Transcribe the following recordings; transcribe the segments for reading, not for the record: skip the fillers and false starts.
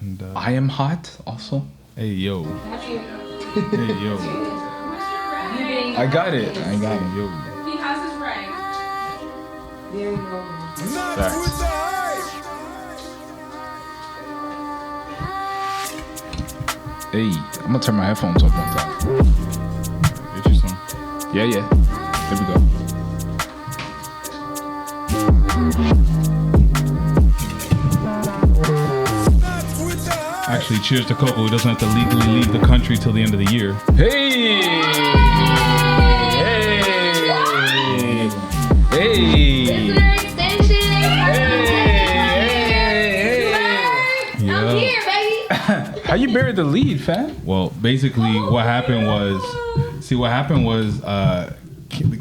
And I am hot also. hey yo. Hey yo. I got it. Yo. He has his right. There we go. Facts. Hey, I'm gonna turn my headphones off one time. Get you some. Yeah. There we go. Actually, cheers to Coco, who doesn't have to legally leave the country till the end of the year. Hey! Listener extension. Yeah. I'm here, baby. How you buried the lead, fam? Well, basically, what happened was,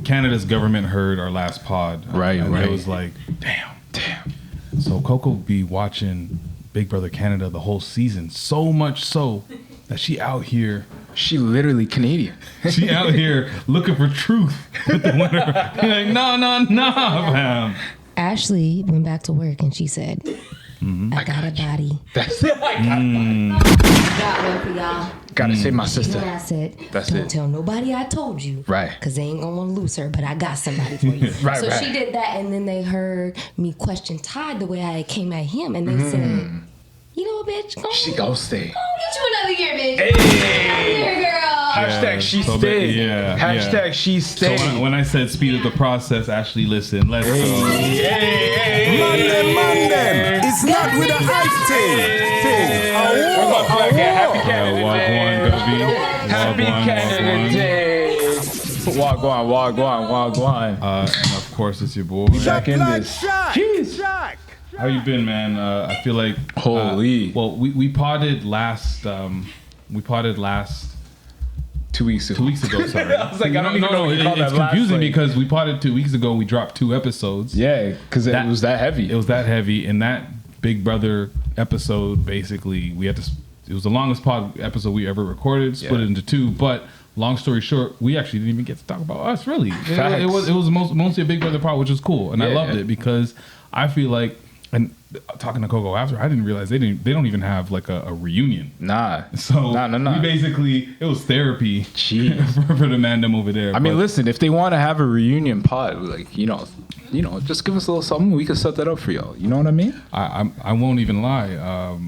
Canada's government heard our last pod. Right. It was like, damn. So Coco be watching Big Brother Canada the whole season, so much so that she out here Canadian. She out here looking for truth with the winner. Like, no, fam. Ashley went back to work and she said, I got a body. That's it. Got one for y'all. Gotta save my And sister. I said, That's don't it. tell nobody I told you. Right. Because they ain't going to want to lose her, but I got somebody for you. Right, so right. she did that, and then they heard me question Todd the way I came at him, and they said, you know what, bitch? She go stay. Get you another year, bitch. Hey. Here, girl. Hashtag she so stayed. yeah, Hashtag yeah. she So stayed. when I said speed of the process, Ashley, listen, let's go. Man them. It's not with a hype thing. Happy Happy Canada Day. Wagwan. And of course, it's your boy. Back in this. Jeez. How you been, man? I feel like Holy. Well, we potted last. 2 weeks ago. 2 weeks ago. Sorry. I was like, I don't even know what you call It's that last, confusing like- because we potted 2 weeks ago. We dropped 2 episodes. Yeah, because it was that heavy. It was that heavy, and that Big Brother episode basically we had to. It was the longest pod episode we ever recorded. Split it into 2, but. Long story short, we actually didn't even get to talk about us. Really, it was mostly a Big Brother pod, which was cool, and I loved it because I feel like, and talking to Coco after, I didn't realize they don't even have like a reunion. Nah. So Nah. we basically it was therapy Jeez. for the man them over there. I mean, listen, if they want to have a reunion pod, like just give us a little something. We can set that up for y'all. You know what I mean? I won't even lie.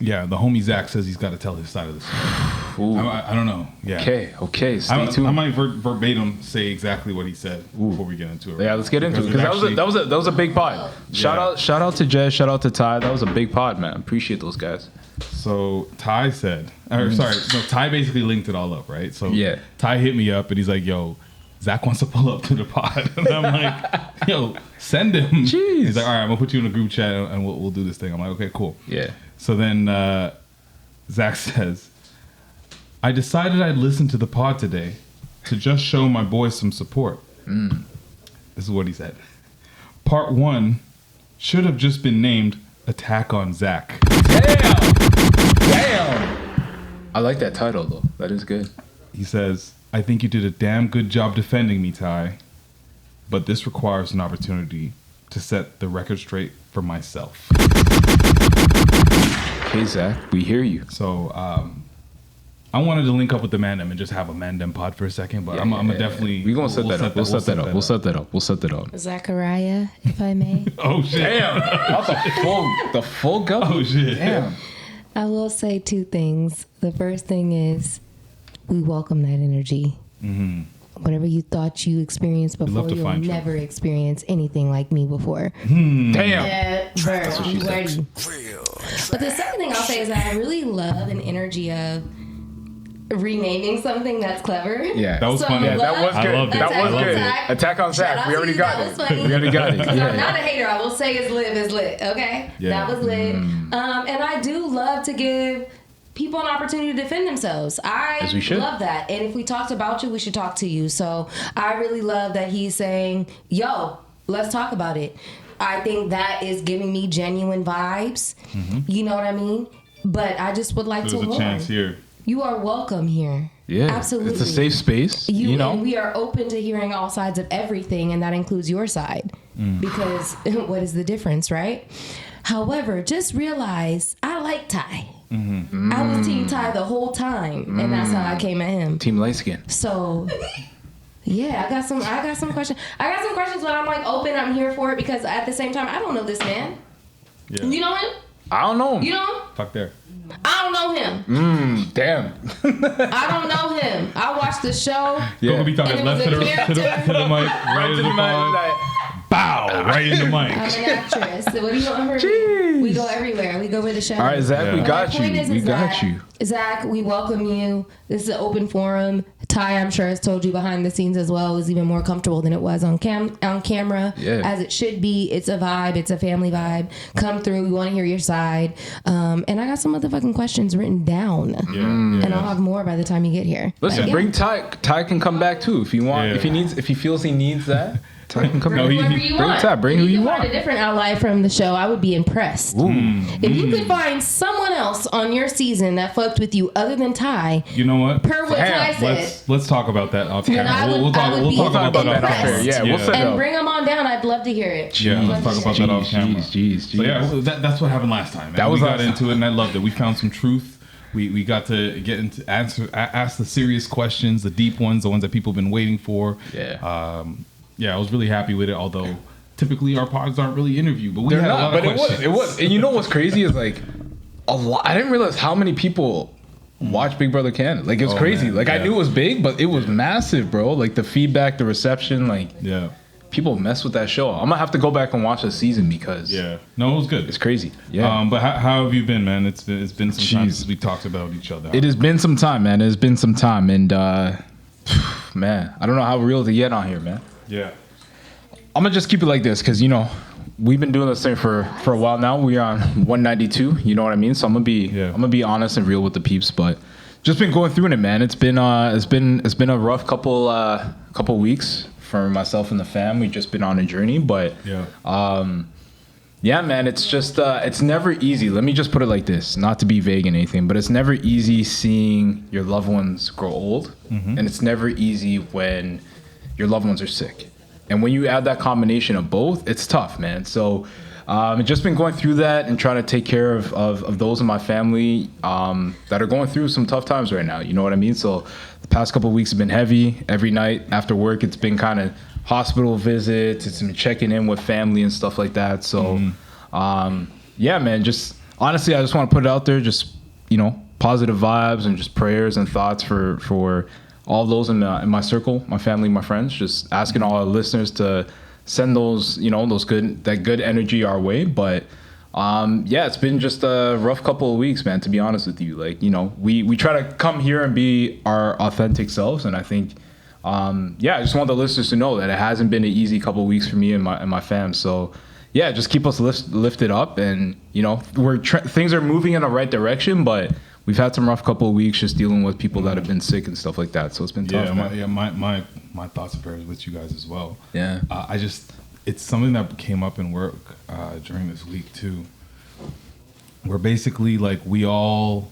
Yeah, the homie Zach says he's got to tell his side of the story. I don't know. Yeah. Okay. Stay tuned. I might verbatim say exactly what he said before we get into it. Yeah, let's get into it because that was a big pod. Shout out to Jez, shout out to Ty. That was a big pod, man. Appreciate those guys. So Ty said, Ty basically linked it all up, right? So yeah, Ty hit me up and he's like, "Yo, Zach wants to pull up to the pod," and I'm like, "Yo, send him." Jeez. He's like, "All right, I'm gonna put you in a group chat and we'll do this thing." I'm like, "Okay, cool." Yeah. So then Zach says, I decided I'd listen to the pod today to just show my boys some support. This is what he said. Part 1 should have just been named Attack on Zach. Damn. I like that title, though. That is good. He says, I think you did a damn good job defending me, Ty, but this requires an opportunity to set the record straight for myself. Hey, Zach, we hear you. So, I wanted to link up with the Mandem and just have a Mandem pod for a second, but I'm gonna definitely... We're going to set that up. We'll set that up. Zachariah, if I may. Oh, shit. Damn. That's the full go. Oh, shit. Damn. I will say 2 things. The first thing is we welcome that energy. Mm-hmm. Whatever you thought you experienced before, you'll never experience anything like me before. Damn. That's what she said. But the second thing I'll say is that I really love an energy of renaming something that's clever. Yeah, that was funny. Yeah, that was good. I loved it. That was good. Attack on Zach. We already got it. We already got it. I'm not a hater. I will say it's lit. Okay? Yeah. That was lit. And I do love to give people an opportunity to defend themselves. I love that. And if we talked about you, we should talk to you. So I really love that he's saying, yo, let's talk about it. I think that is giving me genuine vibes. Mm-hmm. You know what I mean? But I just would like to warn. There's a chance here. You are welcome here. Yeah, absolutely. It's a safe space. You know, and we are open to hearing all sides of everything, and that includes your side. Because what is the difference, right? However, just realize I like Ty. I was Team Ty the whole time, and that's how I came at him. Team light skin. So, yeah, I got some questions. I got some questions, but I'm like open. I'm here for it because at the same time, I don't know this man. Yeah. You know him? I don't know him. You know him? Fuck there. I don't know him. Damn. I don't know him. I watched the show. Yeah. Gonna be talking And it left was to a the character. mic, right to the mic. Bow, right in the mic. I'm an actress. So what do you want from me? We go everywhere. We go where the show. All right, Zach, Yeah. we got My you. point is We got that, you. Zach, we welcome you. This is an open forum. Ty, I'm sure, has told you behind the scenes as well. It was even more comfortable than it was on camera. Yeah. As it should be. It's a vibe. It's a family vibe. Come through. We want to hear your side. And I got some motherfucking questions written down. And I'll have more by the time you get here. Listen, But, yeah. bring Ty. Ty can come back too if you want. Yeah. If he feels he needs that. Ty can come No, back. he- Whoever you bring want. Ty, bring If who you can want. Find a different ally from the show. I would be impressed. If you could find someone else on your season that fucked with you other than Ty, You know what? per what Ty said, Let's talk about that off Then camera. I would- We'll talk. I would We'll be talk about that off impressed. camera. Yeah, we'll set it and up. bring them on down. I'd love to hear it. Yeah, let's talk about that off camera. Jeez. So yeah, that's what happened last time. Man. That was we got awesome. into it, and I loved it. We found some truth. We got to get into ask the serious questions, the deep ones, the ones that people have been waiting for. Yeah. Yeah, I was really happy with it. Although typically our pods aren't really interview, but we They're had a not, lot but of questions. it was. And you know what's crazy is like a lot. I didn't realize how many people watch Big Brother Canada. Like it was crazy. man, Like I yeah. knew it was big, but it was massive, bro. Like the feedback, the reception, like Yeah, people mess with that show. I'm gonna have to go back and watch the season because yeah. No, it was good. it's crazy. Yeah. But how have you been, man? It's been some time Jeez. since we talked about each other. It has been some time, man. It has been some time, and man, I don't know how real to get on here, man. Yeah. I'm gonna just keep it like this because we've been doing this thing for a while now. We're on 192. You know what I mean? So I'm gonna be honest and real with the peeps, but just been going through it, man. It's been a rough couple weeks for myself and the fam. We've just been on a journey, but yeah, man, it's just it's never easy. Let me just put it like this, not to be vague in anything, but it's never easy seeing your loved ones grow old, and it's never easy when your loved ones are sick. And when you add that combination of both, it's tough, man. So I've just been going through that and trying to take care of those in my family that are going through some tough times right now. You know what I mean? So the past couple of weeks have been heavy. Every night after work, it's been kind of hospital visits. It's been checking in with family and stuff like that. So yeah, man, just honestly, I just want to put it out there. Just, positive vibes and just prayers and thoughts for all those in my circle, my family, my friends, just asking all our listeners to send those, that good energy our way. But yeah, it's been just a rough couple of weeks, man, to be honest with you. Like, we try to come here and be our authentic selves. And I think, I just want the listeners to know that it hasn't been an easy couple of weeks for me and my fam. So yeah, just keep us lifted up, and, things are moving in the right direction, but we've had some rough couple of weeks just dealing with people that have been sick and stuff like that. So it's been tough. My thoughts and prayers with you guys as well. Yeah. It's something that came up in work during this week too. Where basically like we all,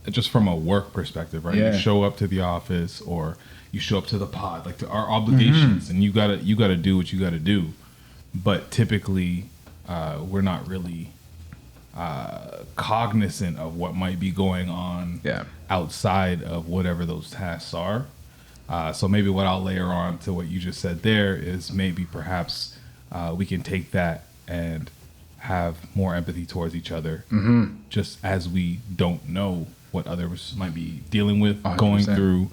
just from a work perspective, right? Yeah. You show up to the office or you show up to the pod, like to our obligations, and you gotta do what you gotta do. But typically, we're not really cognizant of what might be going on outside of whatever those tasks are. So maybe what I'll layer on to what you just said there is maybe perhaps we can take that and have more empathy towards each other, just as we don't know what others might be dealing with, 100%. going through,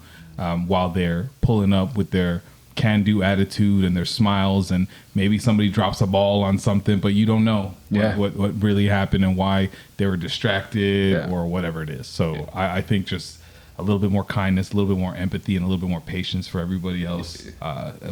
while they're pulling up with their can-do attitude and their smiles, and maybe somebody drops a ball on something, but you don't know what really happened and why they were distracted or whatever it is. So I think just a little bit more kindness, a little bit more empathy, and a little bit more patience for everybody else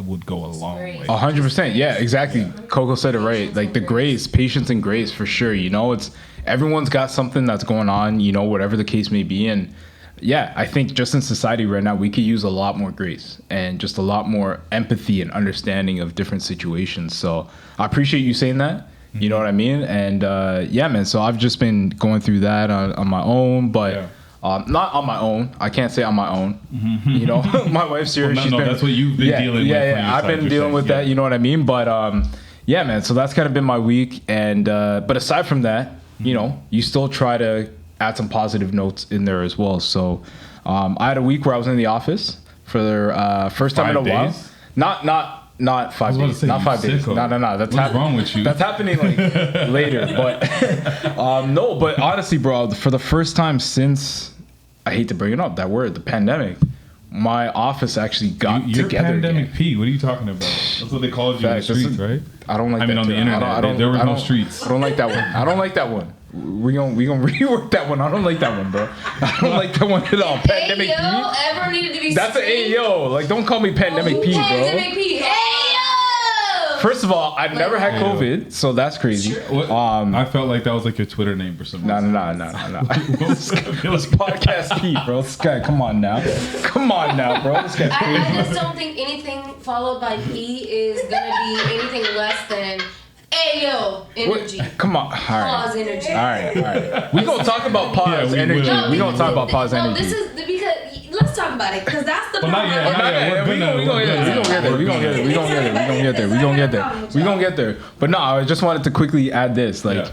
would go a long way. 100%. Yeah, exactly. Coco said it right. Like the grace, patience and grace for sure. It's everyone's got something that's going on, whatever the case may be. And yeah, I think just in society right now, we could use a lot more grace and just a lot more empathy and understanding of different situations. So I appreciate you saying that. You know what I mean? And yeah, man. So I've just been going through that on my own, but not on my own. I can't say on my own. My wife's here. Well, that's what you've been dealing with. Yeah, I've been dealing with that. You know what I mean? But yeah, man. So that's kind of been my week. And but aside from that, you know, you still try to add some positive notes in there as well. So I had a week where I was in the office for the first time in a while. Not 5 days. Not 5 days. No. What's wrong with you? That's happening like later. But no. But honestly, bro, for the first time since, I hate to bring it up, that word, the pandemic, my office actually got You're together. Pandemic again. P. What are you talking about? That's what they called you in the streets, right? I don't like. I mean, on the internet, there were no streets. I don't like that one. I don't like that one. We gonna rework that one. I don't like that one, bro. I don't like that one at all. Pandemic P. Ever needed to be? That's an Ayo. Like, don't call me Pandemic P, bro. Pandemic P. Ayo. First of all, I've never had COVID, so that's crazy. I felt like that was like your Twitter name for some reason. No. It was Podcast P, bro. This guy, come on now, bro. This guy. I just don't think anything followed by P is gonna be anything less than Ayo energy. Come on. All right. Pause energy. All right. We gonna talk about pause energy. We gonna talk about pause energy. This is because let's talk about it because that's the Well, not problem. yet. We gonna get there. But no, I just wanted to quickly add this. Like,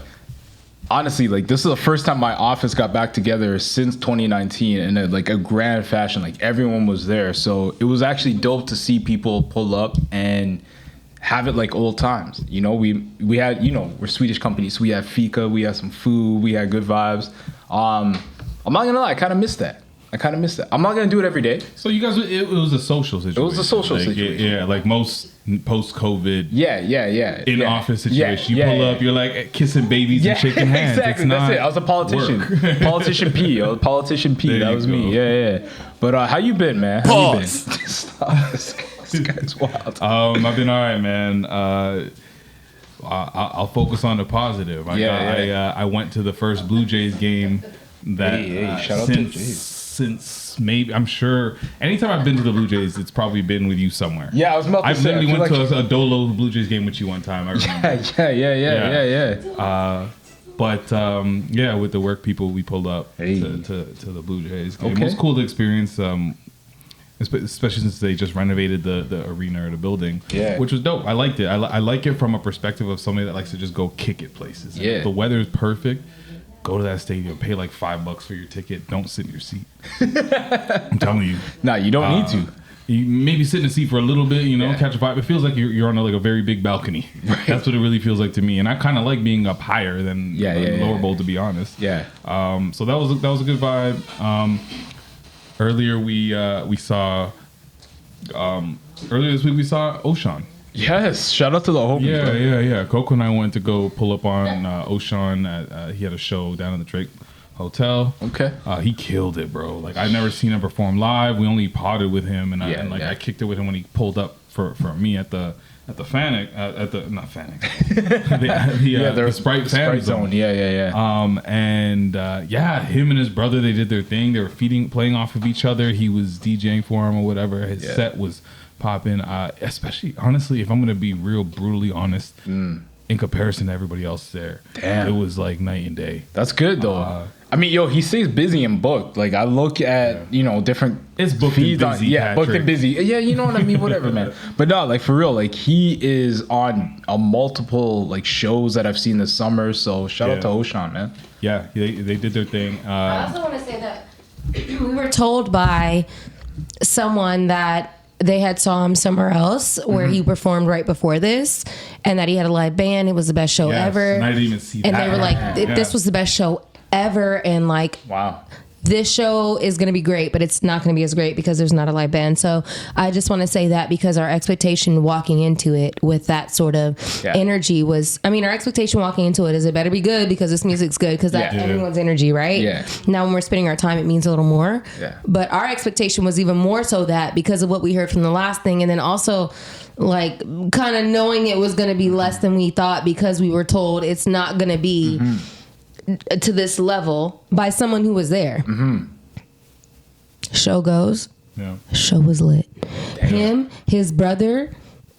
honestly, like this is the first time my office got back together since 2019 in like a grand fashion. Like everyone was there, so it was actually dope to see people pull up and have it like old times. You know, we had, you know, we're Swedish companies, so we had fika, we had some food, we had good vibes. I'm not gonna lie, I kind of missed that. I'm not gonna do it every day. So you guys, it was a social situation. It was a social situation. Yeah, like most post-COVID. Yeah. In office situation, you pull up, you're like kissing babies and shaking hands. Exactly. That's it. I was a politician. Politician P. Politician P. That was me. Yeah. But how you been, man? How you been? Stop. This guy's wild. I've been all right, man. I'll focus on the positive. I went to the first Blue Jays game that shout out to the Jays. Since maybe, I'm sure anytime I've been to the Blue Jays, it's probably been with you somewhere. Yeah, I was about to say. I literally went to a Dolo Blue Jays game with you one time. I remember. Yeah. But with the work people, we pulled up to the Blue Jays game. Okay. It was cool to experience. Especially since they just renovated the arena or the building, which was dope. I liked it. I like it from a perspective of somebody that likes to just go kick it places. And if the weather is perfect, go to that stadium, pay like $5 for your ticket. Don't sit in your seat. I'm telling you. Nah, you don't need to. You maybe sit in the seat for a little bit, catch a vibe. It feels like you're on like a very big balcony. Right. That's what it really feels like to me. And I kind of like being up higher than lower bowl, to be honest. Yeah. So that was a good vibe. Earlier we saw earlier this week we saw Oshan. Yes, shout out to the homie. Yeah. Coco and I went to go pull up on Oshan. He had a show down in the Drake Hotel. Okay. He killed it, bro. Like I've never seen him perform live. We only potted with him, and I kicked it with him when he pulled up for me at the Fanic, not Fanic, the Sprite Fan Zone. Him and his brother, they did their thing. They were playing off of each other. He was DJing for him or whatever. His set was popping. Especially, honestly, if I'm gonna be real brutally honest, in comparison to everybody else there, it was like night and day. That's good though. I mean, he stays busy and booked. Like I look at different. It's booked and busy. Booked and busy. Yeah, you know what I mean. Whatever, man. But no, like for real, like he is on a multiple like shows that I've seen this summer. So shout out to Oshan, man. Yeah, they did their thing. I also want to say that we were told by someone that they had saw him somewhere else where he performed right before this, and that he had a live band. It was the best show ever. And I didn't even see and that. they were like, this was the best show ever, and like, wow, this show is going to be great, but it's not going to be as great because there's not a live band. So I just want to say that because our expectation walking into it with that sort of energy was, our expectation walking into it is it better be good because this music's good because that's everyone's energy, right? Yeah. Now when we're spending our time, it means a little more. Yeah. But our expectation was even more so that because of what we heard from the last thing, and then also like kind of knowing it was going to be less than we thought because we were told it's not going to be to this level by someone who was there. Show goes. Yeah. Show was lit. Him, his brother,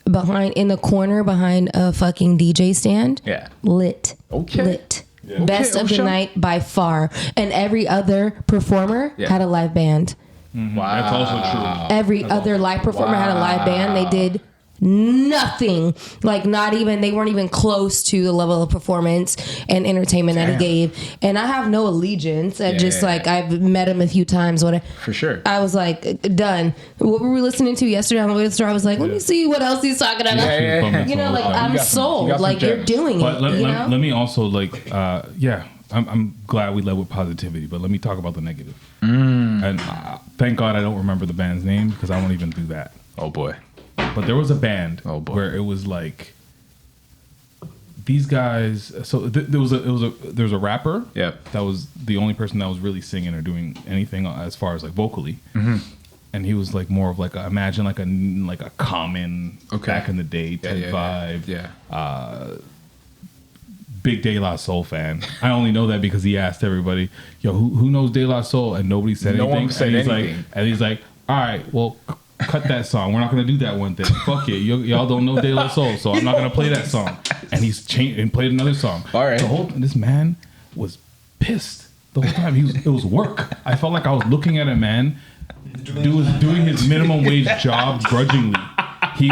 in the corner behind a fucking DJ stand. Yeah. Lit. Okay. Lit. Yeah. Best of the Osha. night by far. And every other performer had a live band. Wow. That's also true. Every other live performer had a live band. They did nothing. Like not even, they weren't even close to the level of performance and entertainment that he gave. And I have no allegiance. I've met him a few times. Whatever. For sure. I was like, done. What were we listening to yesterday on the way to the store? I was like, let me see what else he's talking about. You know, like I'm sold. Like you're doing it. But let me also I'm glad we led with positivity, but let me talk about the negative. And thank God I don't remember the band's name because I won't even do that. Oh boy. But there was a band where it was like these guys. So there was a rapper. Yeah. That was the only person that was really singing or doing anything as far as like vocally. Mm-hmm. And he was like more of like imagine like a Common back in the day type vibe. Yeah. Big De La Soul fan. I only know that because he asked everybody, "Yo, who knows De La Soul?" And nobody said anything. No one said anything. He's like, "All right, well, cut that song. We're not gonna do that one thing. Fuck it. Y'all don't know De La Soul, so I'm not gonna play that song." And he's changed and played another song. All right. This man was pissed the whole time. It was work. I felt like I was looking at a man doing his minimum wage job grudgingly. He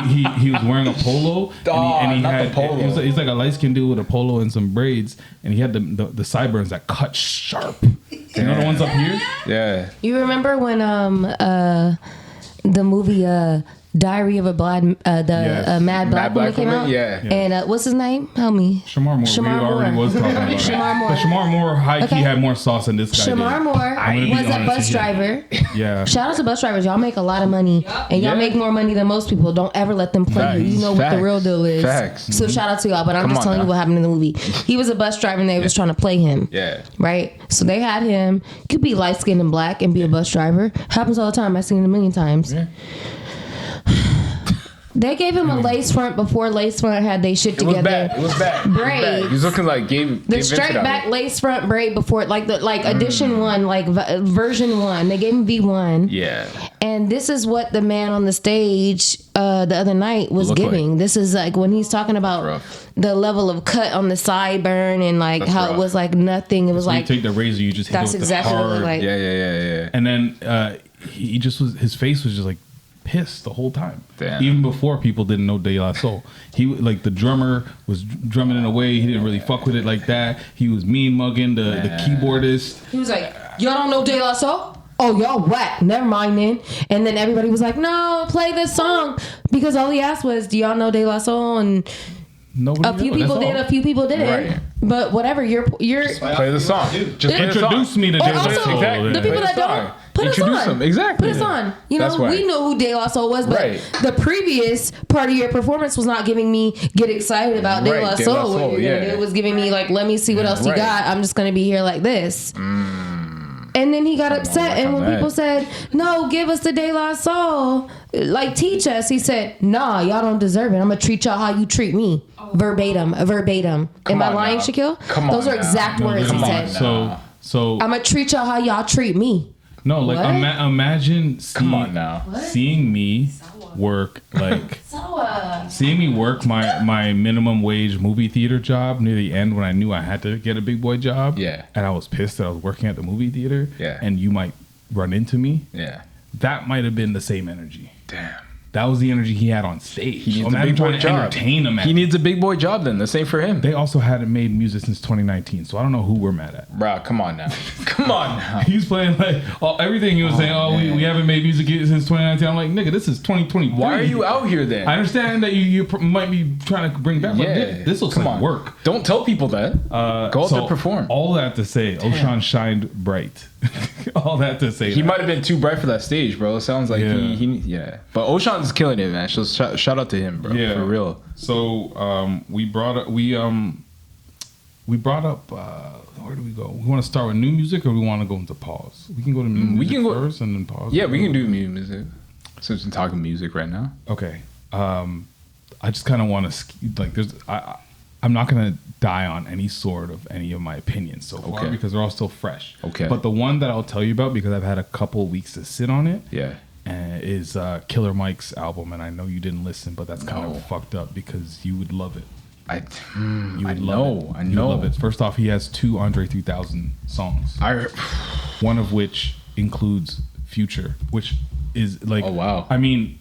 was wearing a polo and he had polo. He's like a light skinned dude with a polo and some braids, and he had the sideburns that cut sharp. You know the ones up here? Yeah. You remember when the movie Diary of a Mad Black Woman came out? Yeah. And what's his name? Help me. Shamar Moore. We already was talking about it. Shamar Moore. But Shamar Moore high-key had more sauce than this guy Shamar did. Moore was a bus driver. Yeah. Shout out to bus drivers. Y'all make a lot of money. And y'all make more money than most people. Don't ever let them play you. You know what the real deal is. Facts. So shout out to y'all. But I'm just telling you what happened in the movie. He was a bus driver and they was trying to play him. Yeah. Right? So they had him. Could be light-skinned and black and be a bus driver. Happens all the time. I've seen it a million times. Yeah. They gave him a lace front before lace front had they shit together. It was bad. Braid. He was looking like the straight back lace front braid before edition 1, like version 1. They gave him V1. Yeah. And this is what the man on the stage the other night was giving. This is like when he's talking about the level of cut on the sideburn and like that's how rough. It was like nothing. It was like you take the razor, you just hit that's it with exactly the hard. What it like. Yeah. And then he just was, his face was just like pissed the whole time. Damn. Even before people didn't know De La Soul. He like the drummer was drumming in a way he didn't really fuck with it like that. He was mean mugging the keyboardist. He was like, "Y'all don't know De La Soul? Oh, y'all whack. Never mind then." And then everybody was like, "No, play this song," because all he asked was, "Do y'all know De La Soul?" And nobody a few people did, a few people didn't. Right. But whatever, you're play the song. Just introduce me to De La Soul. Exactly. The people that don't. Introduce them. Exactly. Put us on. You know, we know who De La Soul was, but the previous part of your performance was not giving me get excited about De La Soul. What you're gonna do. It was giving me like, let me see what else you got. I'm just gonna be here like this. And then he got upset, and when people said, "No, give us the De La Soul, like teach us," he said, "Nah, y'all don't deserve it. I'm gonna treat y'all how you treat me, verbatim." Am I lying, Shaquille? Those are exact words he said. So I'm gonna treat y'all how y'all treat me. No, like imagine seeing me work like seeing me work my minimum wage movie theater job near the end when I knew I had to get a big boy job. Yeah. And I was pissed that I was working at the movie theater. Yeah. And you might run into me. Yeah. That might have been the same energy. Damn. That was the energy he had on stage. He needs a big boy job. Entertain him. He needs a big boy job then. The same for him. They also hadn't made music since 2019, so I don't know who we're mad at. Bro, come on now. Come on now. He was playing like everything he was saying. We haven't made music since 2019. I'm like, nigga, this is 2023. Why are you out here then? I understand that you might be trying to bring back. Yeah. This looks like work. Don't tell people that. Go out there and perform. All that to say, O'Shawn shined bright. All that to say, he might have been too bright for that stage, bro. It sounds like he But O'Shawn's killing it, man. So shout out to him, bro. Yeah, for real. So we brought up where do we go? We want to start with new music, or we want to go into pause? We can go to new music first and then pause. Yeah, we can do new music. Since we're talking music right now. Okay. I just kind of want to like. I'm not gonna die on any of my opinions so far because they're all still fresh. Okay. But the one that I'll tell you about because I've had a couple weeks to sit on it. Yeah. Is Killer Mike's album, and I know you didn't listen, but that's kind of fucked up because you would love it. I know. You would love it. First off, he has 2 Andre 3000 songs. One of which includes Future, which is like. Oh wow. I mean,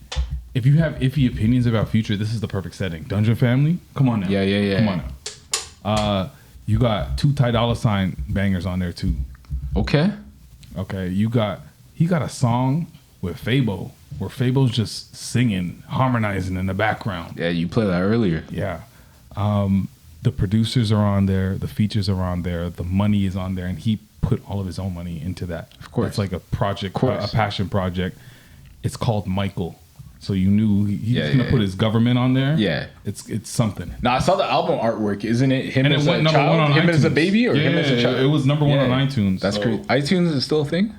if you have iffy opinions about Future, this is the perfect setting. Dungeon Family, come on now. Yeah. Come on now. You got 2 Ty Dolla $ign bangers on there too. Okay. He got a song with Fabo where Fabo's just singing, harmonizing in the background. Yeah, you played that earlier. Yeah. The producers are on there, the features are on there, the money is on there, and he put all of his own money into that. Of course. It's like a project, a passion project. It's called Michael. So you knew he's going to put his government on there. Yeah. It's something. Now, I saw the album artwork. Isn't it him And as it went a number child? one on Him iTunes. as a baby or him as a child? It was number one on iTunes. That's crazy. iTunes is still a thing?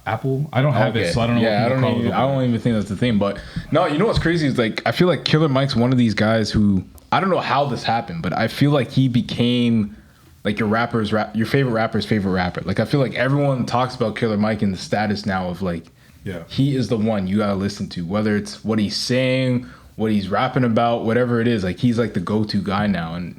Apple? I don't have it, so I don't know what people call it. I don't even think that's the thing. But no, you know what's crazy is like I feel like Killer Mike's one of these guys who I don't know how this happened, but I feel like he became like your favorite rapper's favorite rapper. Like I feel like everyone talks about Killer Mike in the status now of like he is the one you gotta listen to, whether it's what he's saying, what he's rapping about, whatever it is. Like he's like the go-to guy now, and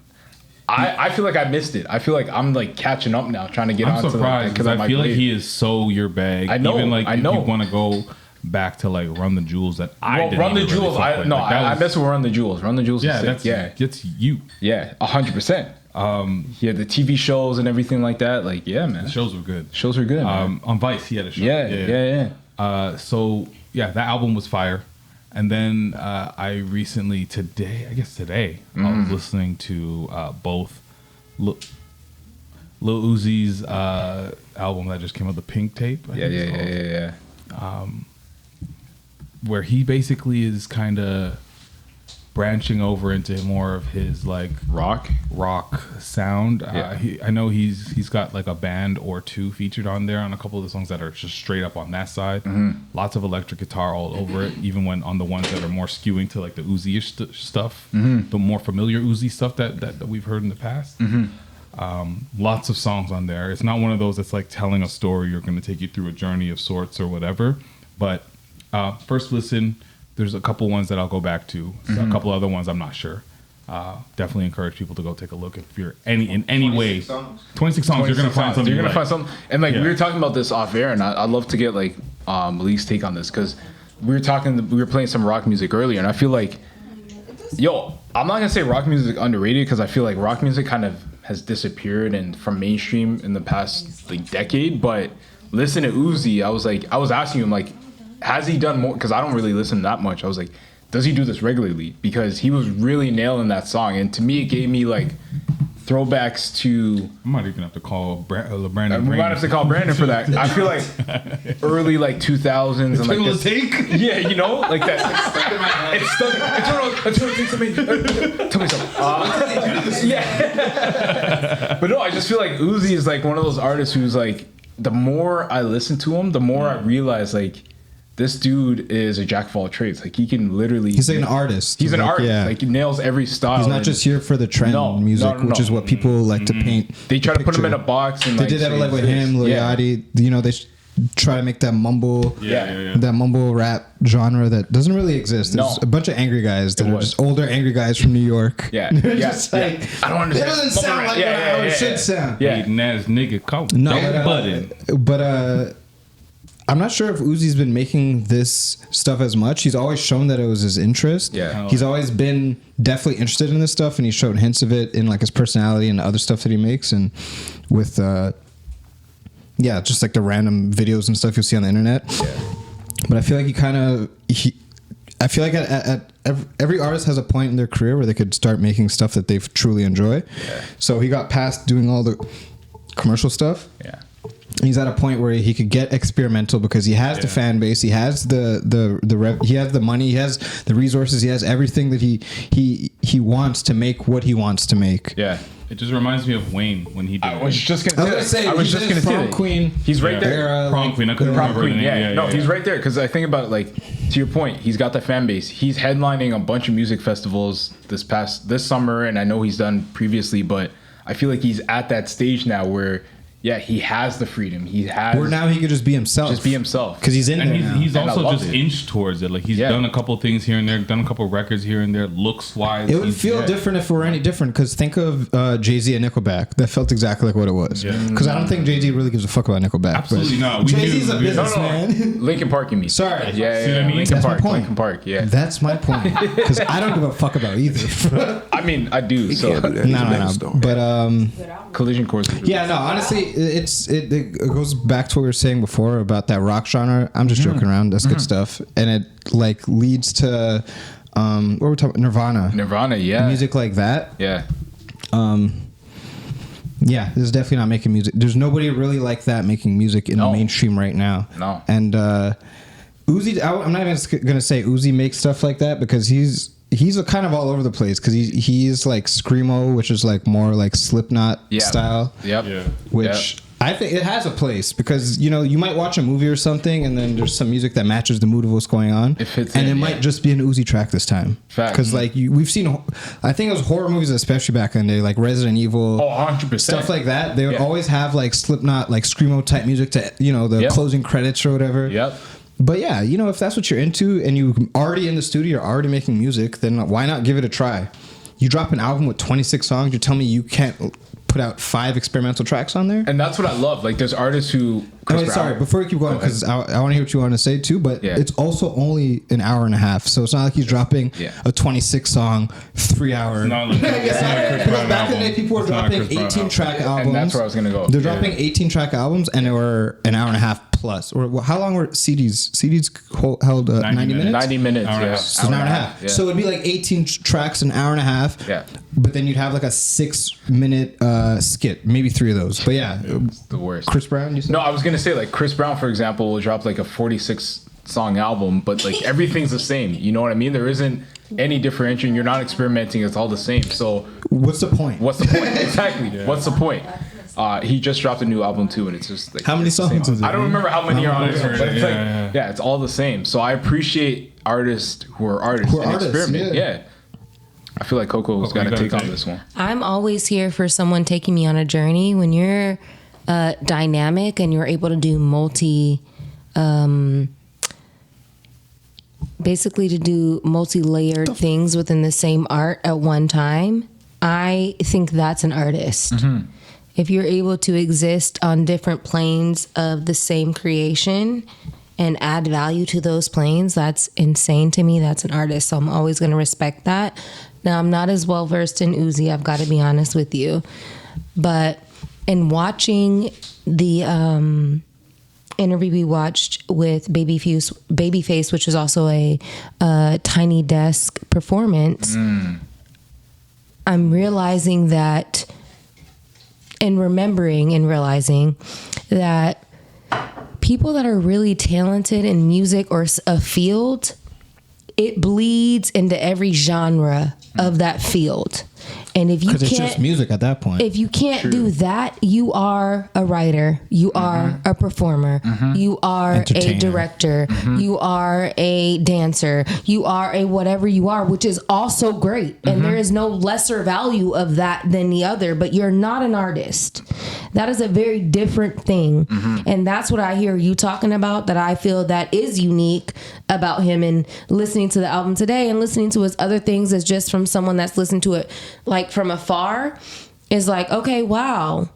I feel like I missed it. I feel like I'm like catching up now, trying to get on. I'm surprised because I feel like he is so your bag. I know. Even like I know. if you want to go back to like Run the Jewels that Run the Jewels. Really I mess with Run the Jewels. Run the Jewels. That's you. Yeah, 100%. Yeah, the TV shows and everything like that. Like, yeah, man. The shows were good. Shows were good. Man. On Vice, he had a show. Yeah. So yeah, that album was fire. And then I recently today, I was listening to both Lil Uzi's album that just came out, the Pink Tape. Yeah. Where he basically is kind of branching over into more of his like rock sound. Yeah. I know he's got like a band or two featured on there on a couple of the songs that are just straight up on that side. Lots of electric guitar all over it, even when on the ones that are more skewing to like the Uzi-ish stuff, the more familiar Uzi stuff that we've heard in the past. Lots of songs on there. It's not one of those that's like telling a story or going to take you through a journey of sorts or whatever, but first listen, there's a couple ones that I'll go back to. So a couple other ones I'm not sure. Definitely encourage people to go take a look if you're in any way. 26 songs, you're gonna find something. You're gonna find something. And like we were talking about this off air, and I'd love to get like Malik's take on this because we were playing some rock music earlier, and I feel like, I'm not gonna say rock music is underrated because I feel like rock music kind of has disappeared and from mainstream in the past like decade. But listen to Uzi, I was asking him like, has he done more? Because I don't really listen that much. I was like, does he do this regularly? Because he was really nailing that song, and to me, it gave me like throwbacks to. I might even have to call Brandon. We might have to call Brandon for that. I feel like early like 2000s and like this, take. Yeah, you know, like that. It's stuck in my head. It's stuck. Tell me something. Yeah. But no, I just feel like Uzi is like one of those artists who's like, the more I listen to him, the more I realize like, this dude is a jack of all trades. Like he can literally. He's like an artist. He's an artist. Yeah. Like he nails every style. He's not just here for the trend music, which is what people like to paint. They try to put him in a box, and they did that like with him, Lil Yachty. You know, they try to make that mumble, that mumble rap genre that doesn't really exist. There's a bunch of angry guys that are just older angry guys from New York. Yeah, just like, I don't understand. It doesn't sound like how it should sound. Yeah, ass nigga, call but I'm not sure if Uzi's been making this stuff as much. He's always shown that it was his interest. Yeah. He's always been definitely interested in this stuff, and he's shown hints of it in like his personality and other stuff that he makes, and with just like the random videos and stuff you'll see on the internet. Yeah. But I feel like I feel like at every artist has a point in their career where they could start making stuff that they truly enjoy. Yeah. So he got past doing all the commercial stuff. Yeah. He's at a point where he could get experimental because he has the fan base, he has he has the money, he has the resources, he has everything that he wants to make what he wants to make. Yeah. It just reminds me of Wayne when he did. I was just gonna say Prom Queen. He's right there. Prom Queen. I couldn't remember the name. He's right there because I think about it, like, to your point, he's got the fan base. He's headlining a bunch of music festivals this summer, and I know he's done previously, but I feel like he's at that stage now where yeah, he has the freedom. He has. Where now he could just be himself. Just be himself. Because he's in And there now. he's And I also love just it. inched towards it. Like he's Yeah. done a couple things here and there, done a couple records here and there, looks wise. It would feel different if it were any different. Because think of Jay-Z and Nickelback. That felt exactly like what it was. Because I don't think Jay-Z really gives a fuck about Nickelback. Absolutely not. We Jay-Z's knew- a we- businessman. Linkin Park, you mean? Sorry. Yeah, See what I mean? Linkin That's my Park. point. Linkin Park. Yeah. That's my point. Because I don't give a fuck about either. I mean, I do. So can't do that. He's a no. megastar. But Collision Course. yeah, no. Honestly, it goes back to what we were saying before about that rock genre. I'm just joking around. That's good stuff, and it like leads to what were we talking? Nirvana, Yeah. music like that. Yeah. Yeah, this is definitely not making music. There's nobody really like that making music in the mainstream right now. No. And Uzi, I'm not even gonna say Uzi makes stuff like that because he's a kind of all over the place because he's like screamo, which is like more like Slipknot style. Yep. Yeah. Which I think it has a place because you might watch a movie or something and then there's some music that matches the mood of what's going on, it might just be an Uzi track this time. Because like we've seen, I think it was horror movies especially back in the day, like Resident Evil, 100%. stuff like that. They would always have like Slipknot, like screamo type music to the closing credits or whatever. Yep. But yeah, if that's what you're into and you already in the studio, you're already making music, then why not give it a try? You drop an album with 26 songs, you tell me you can't put out 5 experimental tracks on there? And that's what I love. Like, there's artists who... Sorry, before we keep going, because I want to hear what you want to say too, but it's also only an hour and a half, so it's not like he's dropping a 26 song, 3 hour. It's not like Back in the day, people were dropping 18 track albums. And that's where I was going to go. They're dropping 18 track albums, and they were an hour and a half plus. Or how long were CDs? CDs held 90 minutes? 90 minutes, Hour and a yeah. half. So an hour and a half. Yeah. So it'd be like 18 tracks, an hour and a half. Yeah. But then you'd have like a 6-minute skit, maybe 3 of those. But yeah, It's the worst. Chris Brown, you said? No, I was going to say, like, Chris Brown, for example, will drop like a 46 song album, but like everything's the same. You know what I mean? There isn't any differentiation. You're not experimenting. It's all the same. So what's the point? Exactly. What's the point? He just dropped a new album too, and it's just like, how many songs is it? I don't remember how many are on it, but it's Yeah. it's all the same. So I appreciate artists who are artists and experiment. Yeah. I feel like Coco's got to take on this one. I'm always here for someone taking me on a journey. When you're dynamic and you're able to do multi-layered things within the same art at one time, I think that's an artist. Mm-hmm. If you're able to exist on different planes of the same creation and add value to those planes, that's insane to me. That's an artist. So I'm always going to respect that. Now, I'm not as well versed in Uzi, I've got to be honest with you. But in watching the interview we watched with Babyface, which was also a Tiny Desk performance, I'm realizing that and remembering and realizing that people that are really talented in music or a field, it bleeds into every genre of that field. And if you can't, it's just music at that point. If you can't do that, you are a writer, you are a performer, you are a director, you are a dancer, you are a whatever you are, which is also great. And there is no lesser value of that than the other, but you're not an artist. That is a very different thing. And that's what I hear you talking about, that I feel that is unique about him, and listening to the album today and listening to his other things as just from someone that's listened to it like from afar is like, okay, wow.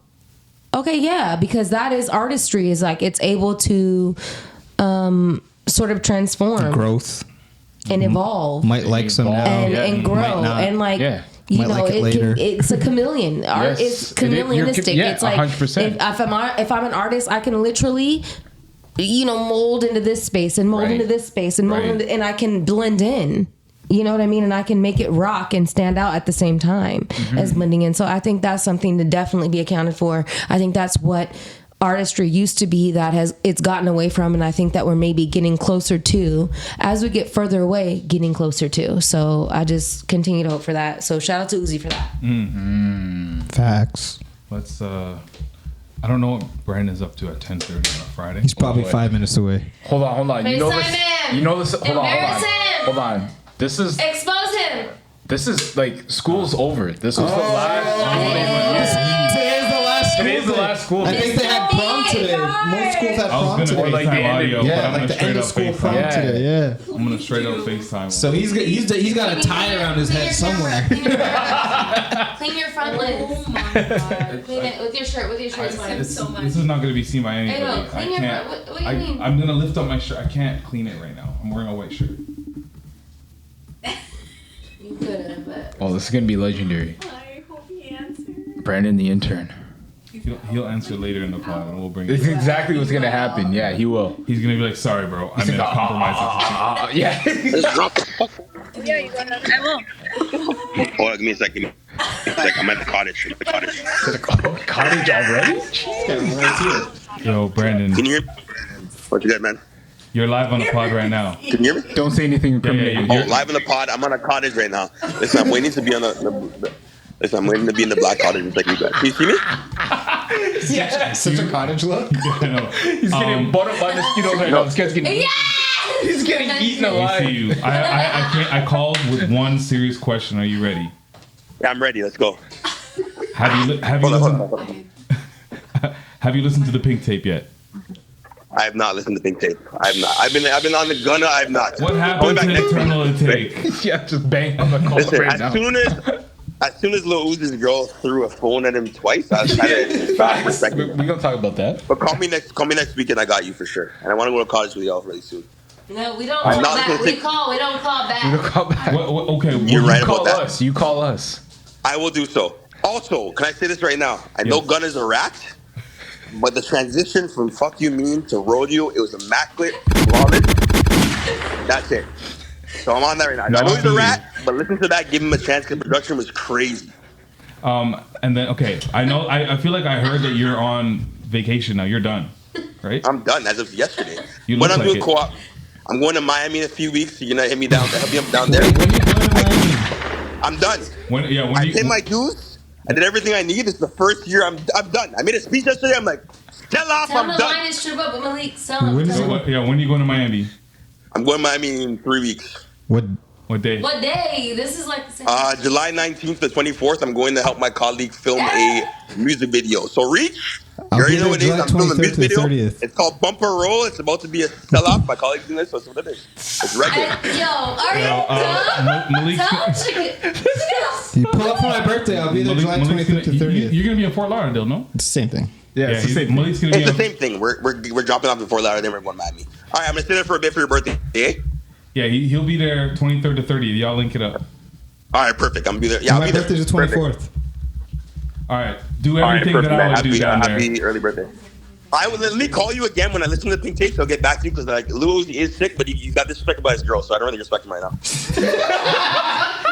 Okay, yeah, because that is artistry, is like it's able to sort of transform, growth, and evolve. Might like some now and grow and like you might know, like it later. it's a chameleon. Art is chameleonistic. It's like 100%. if I'm an artist, I can literally, mold into this space and mold into this space and mold into, and I can blend in. You know what I mean? And I can make it rock and stand out at the same time as blending in. So I think that's something to definitely be accounted for. I think that's what artistry used to be that it's gotten away from, and I think that we're maybe getting closer to, as we get further away, getting closer to. So I just continue to hope for that. So shout out to Uzi for that. Facts. Let's I don't know what Brandon's up to at 10:30 on a Friday. He's probably 5 minutes away. Hold on. You know this. Hold on. This is Expose him. This is like school's over. This was the last. Today's the last Today's the last school. I think they had prom today. Most schools had I was prom gonna today. like the FaceTime end of- audio, Yeah, but I'm like gonna the straight end up of school prom FaceTime. today. Yeah. I'm gonna straight up FaceTime. So he's got a tie around his head somewhere. Clean your front lips. Oh my god. Clean it with your shirt. With your shirt. It's fine. So much. This is not gonna be seen by anybody. Hey, no, clean I your can't. front. What do you mean? I'm gonna lift up my shirt. I can't clean it right now. I'm wearing a white shirt. You could've, but. Oh, this is gonna be legendary. I hope he answers. Brandon, the intern. He'll answer later in the pod, and we'll bring This is it. exactly what's gonna happen. Yeah, he will. He's gonna be like, "Sorry, bro. I'm in a compromising Yeah. Yeah, you wanna? I will. Hold on, give me a second. I'm at the cottage. Cottage already? situation." Yo, Brandon, Can you hear me? What you got, man? you're live on the pod right now. Can you hear me? Don't say anything incriminating. Oh, live in the pod. I'm on a cottage right now. Listen, I'm waiting to be on Listen, I'm waiting to be in the black cottage in a second. Can you see me? Such a cottage look. I know. He's getting buttered by mosquitoes right now. This guy's getting, he's getting eaten Let me alive. see you. I called with one serious question. Are you ready? Yeah, I'm ready. Let's go. Have you Hold on. have you listened to the Pink Tape yet? I have not listened to Pink Tape. I have not. I've been on the Gunna. I have not. What I'll happened be to back next Eternal week. Take? Yeah, just bang on the call Listen, right now. as soon as Lil Uzi's girl threw a phone at him twice, I was kind of back for a second. We're gonna talk about that. But call me next weekend. I got you for sure. And I want to go to college with y'all really soon. No, we don't I'm call not back. gonna We take- call. We don't call back. You don't call back. Okay, You're right Call about that. us. You call us. I will do so. Also, can I say this right now? I know Yes. Gunna's a rat, but the transition from "fuck you mean" to "rodeo," it was immaculate, flawless. That's it. So I'm on that right now. I know he's a rat, but listen to that. Give him a chance because production was crazy. And then I know I feel like I heard that you're on vacation now. You're done, right? I'm done as of yesterday. You When look I'm like doing it. co-op, I'm going to Miami in a few weeks. So you're gonna hit me down. Help me up down there. When you going to Miami? I'm done. When I you paid my dues. I did everything I need. It's the first year I'm done. I made a speech yesterday. I'm like, tell off, Tell I'm him the line done. is true, but Malik, tell him. When is Tell it? him. when are you going to Miami? I'm going to Miami in 3 weeks. What day? What day? This is like the same. July 19th to 24th, I'm going to help my colleague film a music video. So reach. I'll You already be know there what it is. July I'm filming a 23rd music to the video. 30th. It's called Bumper Roll. It's about to be a sell-off. My colleague's doing this, so it's what it is. It's regular. Yo, are you dumb? Malik's Tell him chicken. You pull up for my birthday. I'll be there July 25th to 30th. You're gonna be in Fort Lauderdale, no? It's the same thing. Yeah, it's the same. Malik's gonna be It's the on, same thing. We're dropping off before Lauderdale, then we're going to Miami. All right, I'm going to stay there for a bit for your birthday. Eh? Yeah, he'll be there 23rd to 30th. Y'all link it up. All right, perfect. I'm going to be there. Yeah, I'll My be there. birthday's the Perfect. 24th. All right, do All right, everything perfect, that I man. would do down there. Happy early birthday. I will let me call you again when I listen to the Pink Tape, so I'll get back to you because like Lil Uzi is sick, but he got disrespected by his girl, so I don't really respect him right now.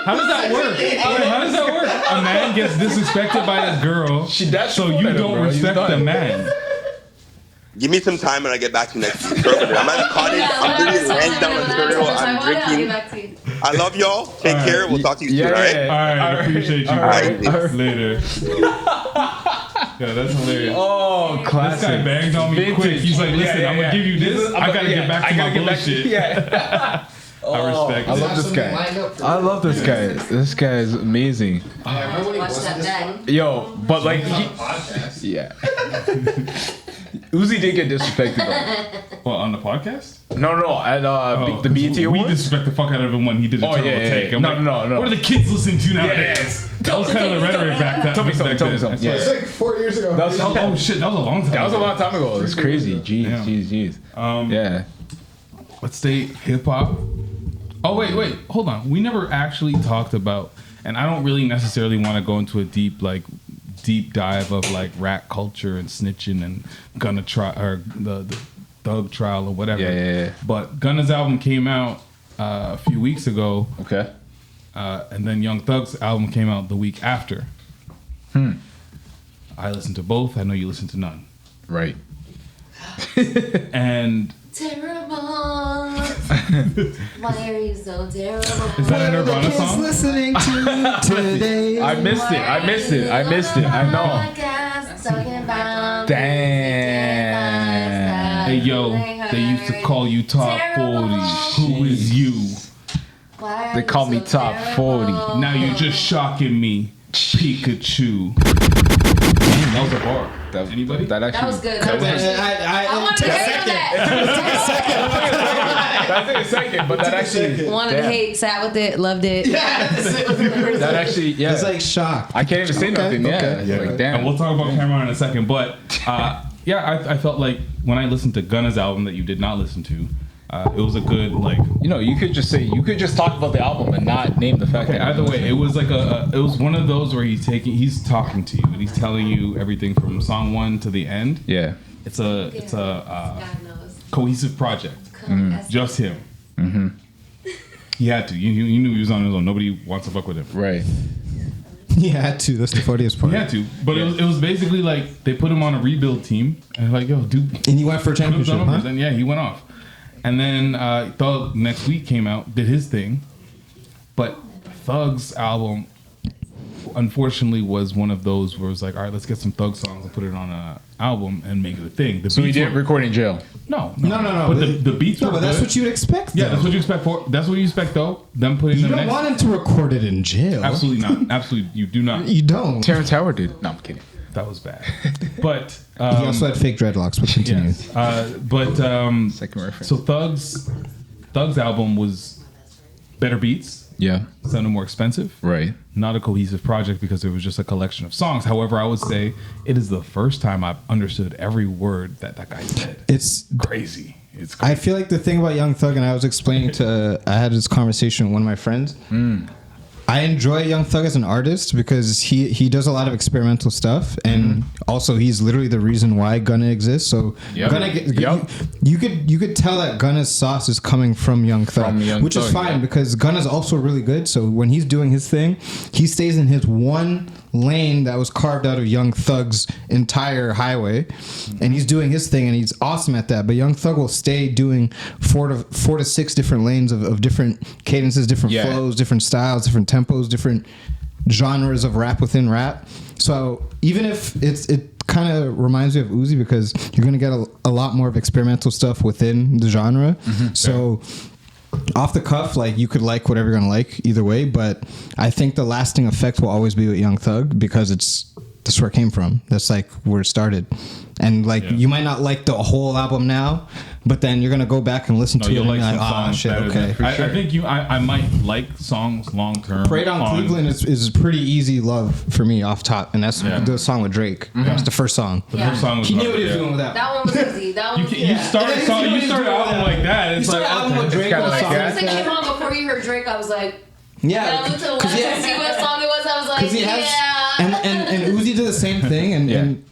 How does that work? Wait, how does that work? A man gets disrespected by his girl, so you don't respect the man. Give me some time and I get back to you next week. I'm at a cottage. I'm literally laying down on cereal. I'm drinking. I love y'all. Take care. We'll talk to you soon. All right. All right, appreciate you, bro. right. Later. Yeah, that's hilarious. Oh, This guy classic. banged on me quick. He's like, listen, I'm gonna give you this. I gotta get back to my bullshit. Yeah. I respect I it. love this guy. I love this guy. This guy is amazing. Watch that back. Yo, but like, yeah. Uzi did get disrespected though. What, on the podcast? No, at the BET We Awards. disrespect the fuck out of him when he did the Oh, turtle yeah, take. yeah. I'm No, like, no. What are the kids listening to nowadays? Yes. That was kind of the rhetoric back then. Tell me something. Yeah. It's like 4 years ago. That was, Oh shit, that was a long time. that was a ago. long time ago. It's crazy. Jeez. Yeah. Let's stay hip hop. Oh wait, hold on. We never actually talked about, and I don't really necessarily want to go into a deep dive of like rap culture and snitching and Gunna try or the Thug trial or whatever. Yeah. But Gunna's album came out a few weeks ago, Okay. and then Young Thug's album came out the week after. I listened to both. I know you listened to none. Right. And Terrible. Why are you so terrible? is that a Nirvana Kids song? listening to today. I missed it. I know. Damn. Hey yo, they used to call you Top 40. Who is you? They call me Top 40. Now you're just shocking me, Pikachu. Damn, that was a bar. Anybody? That was good. That was I wanted to hate on that. That took a second, but that actually wanted to hate, sat with it, loved it. That actually, yeah. It's like shocked. I can't even say nothing. Yeah. Like, damn. And we'll talk about Cameron in a second, but I felt like when I listened to Gunna's album that you did not listen to, it was a good you could just talk about the album and not name the fact. Okay, either way, it was like it was one of those where he's talking to you and he's telling you everything from song 1 to the end. Yeah, it's a cohesive project. Just him. Mm-hmm. He had to. You knew he was on his own. Nobody wants to fuck with him. Right. He had to. That's the funniest part. He had to. But it was basically like they put him on a rebuild team and like, yo, dude. And he went for a championship, huh? And yeah, he went off. And then Thug next week came out, did his thing. But Thug's album, unfortunately, was one of those where it was like, all right, let's get some Thug songs and put it on an album and make it a thing. So he didn't record in jail? No. But the beats were but that's good. what you'd expect. Yeah, that's what you expect for. That's what you expect, though. Them putting them You don't next. want him to record it in jail. Absolutely not. Absolutely, you do not. You don't. Terrence Howard did. No, I'm kidding. That was bad. But he also had fake dreadlocks, but continue. Yes. Second reference. So Thug's album was better beats. Yeah. Sounded more expensive. Right. Not a cohesive project because it was just a collection of songs. However, I would say it is the first time I've understood every word that guy said. It's crazy. It's crazy. I feel like the thing about Young Thug, and I was explaining I had this conversation with one of my friends. I enjoy Young Thug as an artist because he does a lot of experimental stuff, and also he's literally the reason why Gunna exists. So Gunna, you could tell that Gunna's sauce is coming from Young Thug, which is fine because Gunna's also really good. So when he's doing his thing, he stays in his one lane that was carved out of Young Thug's entire highway, and he's doing his thing, and he's awesome at that. But Young Thug will stay doing four to six different lanes of different cadences, different flows, different styles, different tempos, different genres of rap within rap. So even if it kind of reminds me of Uzi because you're gonna get a lot more of experimental stuff within the genre. So off the cuff, like you could like whatever you're gonna like either way, but I think the lasting effect will always be with Young Thug because that's where it came from. That's like where it started. And like you might not like the whole album now, but then you're gonna go back and listen to it and like be like, oh shit, okay. I think I might like songs long term. Parade on Cleveland is a pretty easy love for me off top, and that's the song with Drake. It's the first song. The first song was he knew what he was doing with that. That one was easy. That one was you start an album like that. It's like album with Drake. As soon as it came on before you heard Drake, I was like, yeah, I looked to see what song it was. I was like, and Uzi did the same thing, and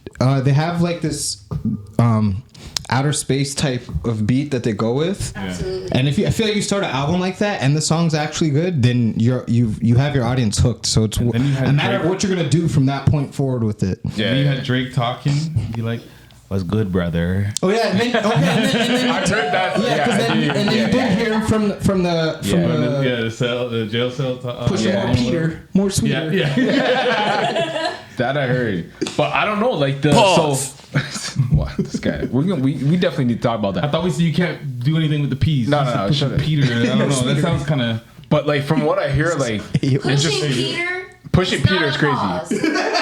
they have like this outer space type of beat that they go with. Absolutely. And I feel like you start an album like that and the song's actually good, then you have your audience hooked. So it's a matter of what you're gonna do from that point forward with it. Yeah, you had Drake talking. Be like, "What's good, brother?" Oh yeah, and then I heard that. Yeah, because then you did hear him from the jail cell. Push more Peter, more sweeter. Yeah. That I heard, but I don't know. Like what this guy? We definitely need to talk about that. I thought we said you can't do anything with the P's. No, shut up. Peter. I don't know. That sounds kind of. But like from what I hear, like Pushing Peter is crazy.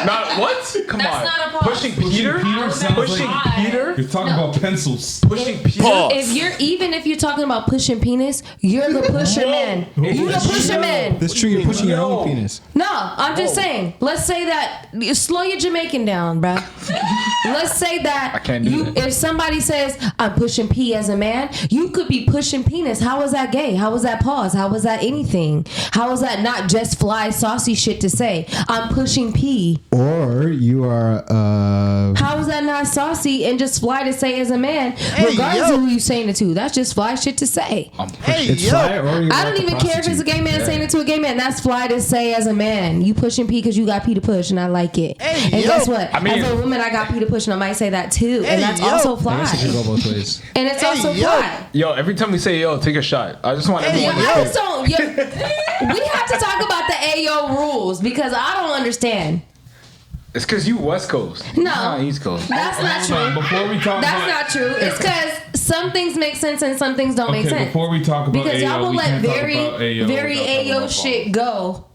Not what? Come That's on. not a pause. Pushing Peter? Pushing Peter? You're talking about pencils. Pushing Peter? If you're talking about pushing penis, you're the pusher man. You're the pusher man. That's true. You're pushing your own penis. No, I'm just saying. Let's say that slow your Jamaican down, bruh. Let's say that I can't do that. If somebody says I'm pushing P as a man, you could be pushing penis. How is that gay? How is that pause? How is that anything? How is that not just fly saucy shit to say? I'm pushing P. Or you are. How is that not saucy and just fly to say as a man, regardless of who you saying it to? That's just fly shit to say. Fly, or I don't even care if it's a gay man saying it to a gay man. That's fly to say as a man. You pushing P because you got P to push, and I like it. And guess what? As a woman, I got P to push, and I might say that too, and that's also fly. I guess it can go both ways. And it's also fly. Yo, every time we say yo, take a shot. I just want everyone to I just don't. We have to talk about the Ayoo rules because I don't understand. It's because you West Coast. No, East Coast. That's not true. Before we talk That's not true. It's because some things make sense and some things don't make sense. Before we talk about because Ayoo, y'all will let very Ayoo Ayoo shit go.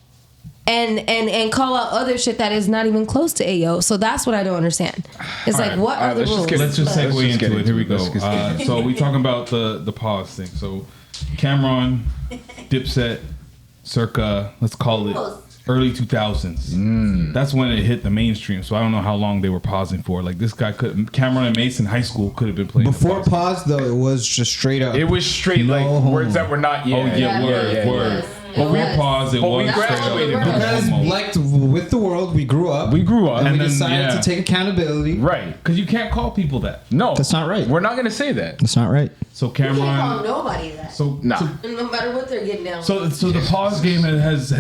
and call out other shit that is not even close to Ayoo. So that's what I don't understand. It's like, what are the rules? Let's just segue into it. Here we go. So we talking about the pause thing. So Cameron, Dipset, circa, let's call it early 2000s. That's when it hit the mainstream. So I don't know how long they were pausing for. Like this guy Cameron and Mace in high school could have been playing. Before pause though, it was just straight up. It was straight like words that were not. Word. But we paused. It was we graduated because like with the world, we grew up. and we then, decided to take accountability. Right. Because you can't call people that. No, that's not right. We're not gonna say that. That's not right. So Cameron, you can't call nobody that. So no matter what they're getting down. So the pause game has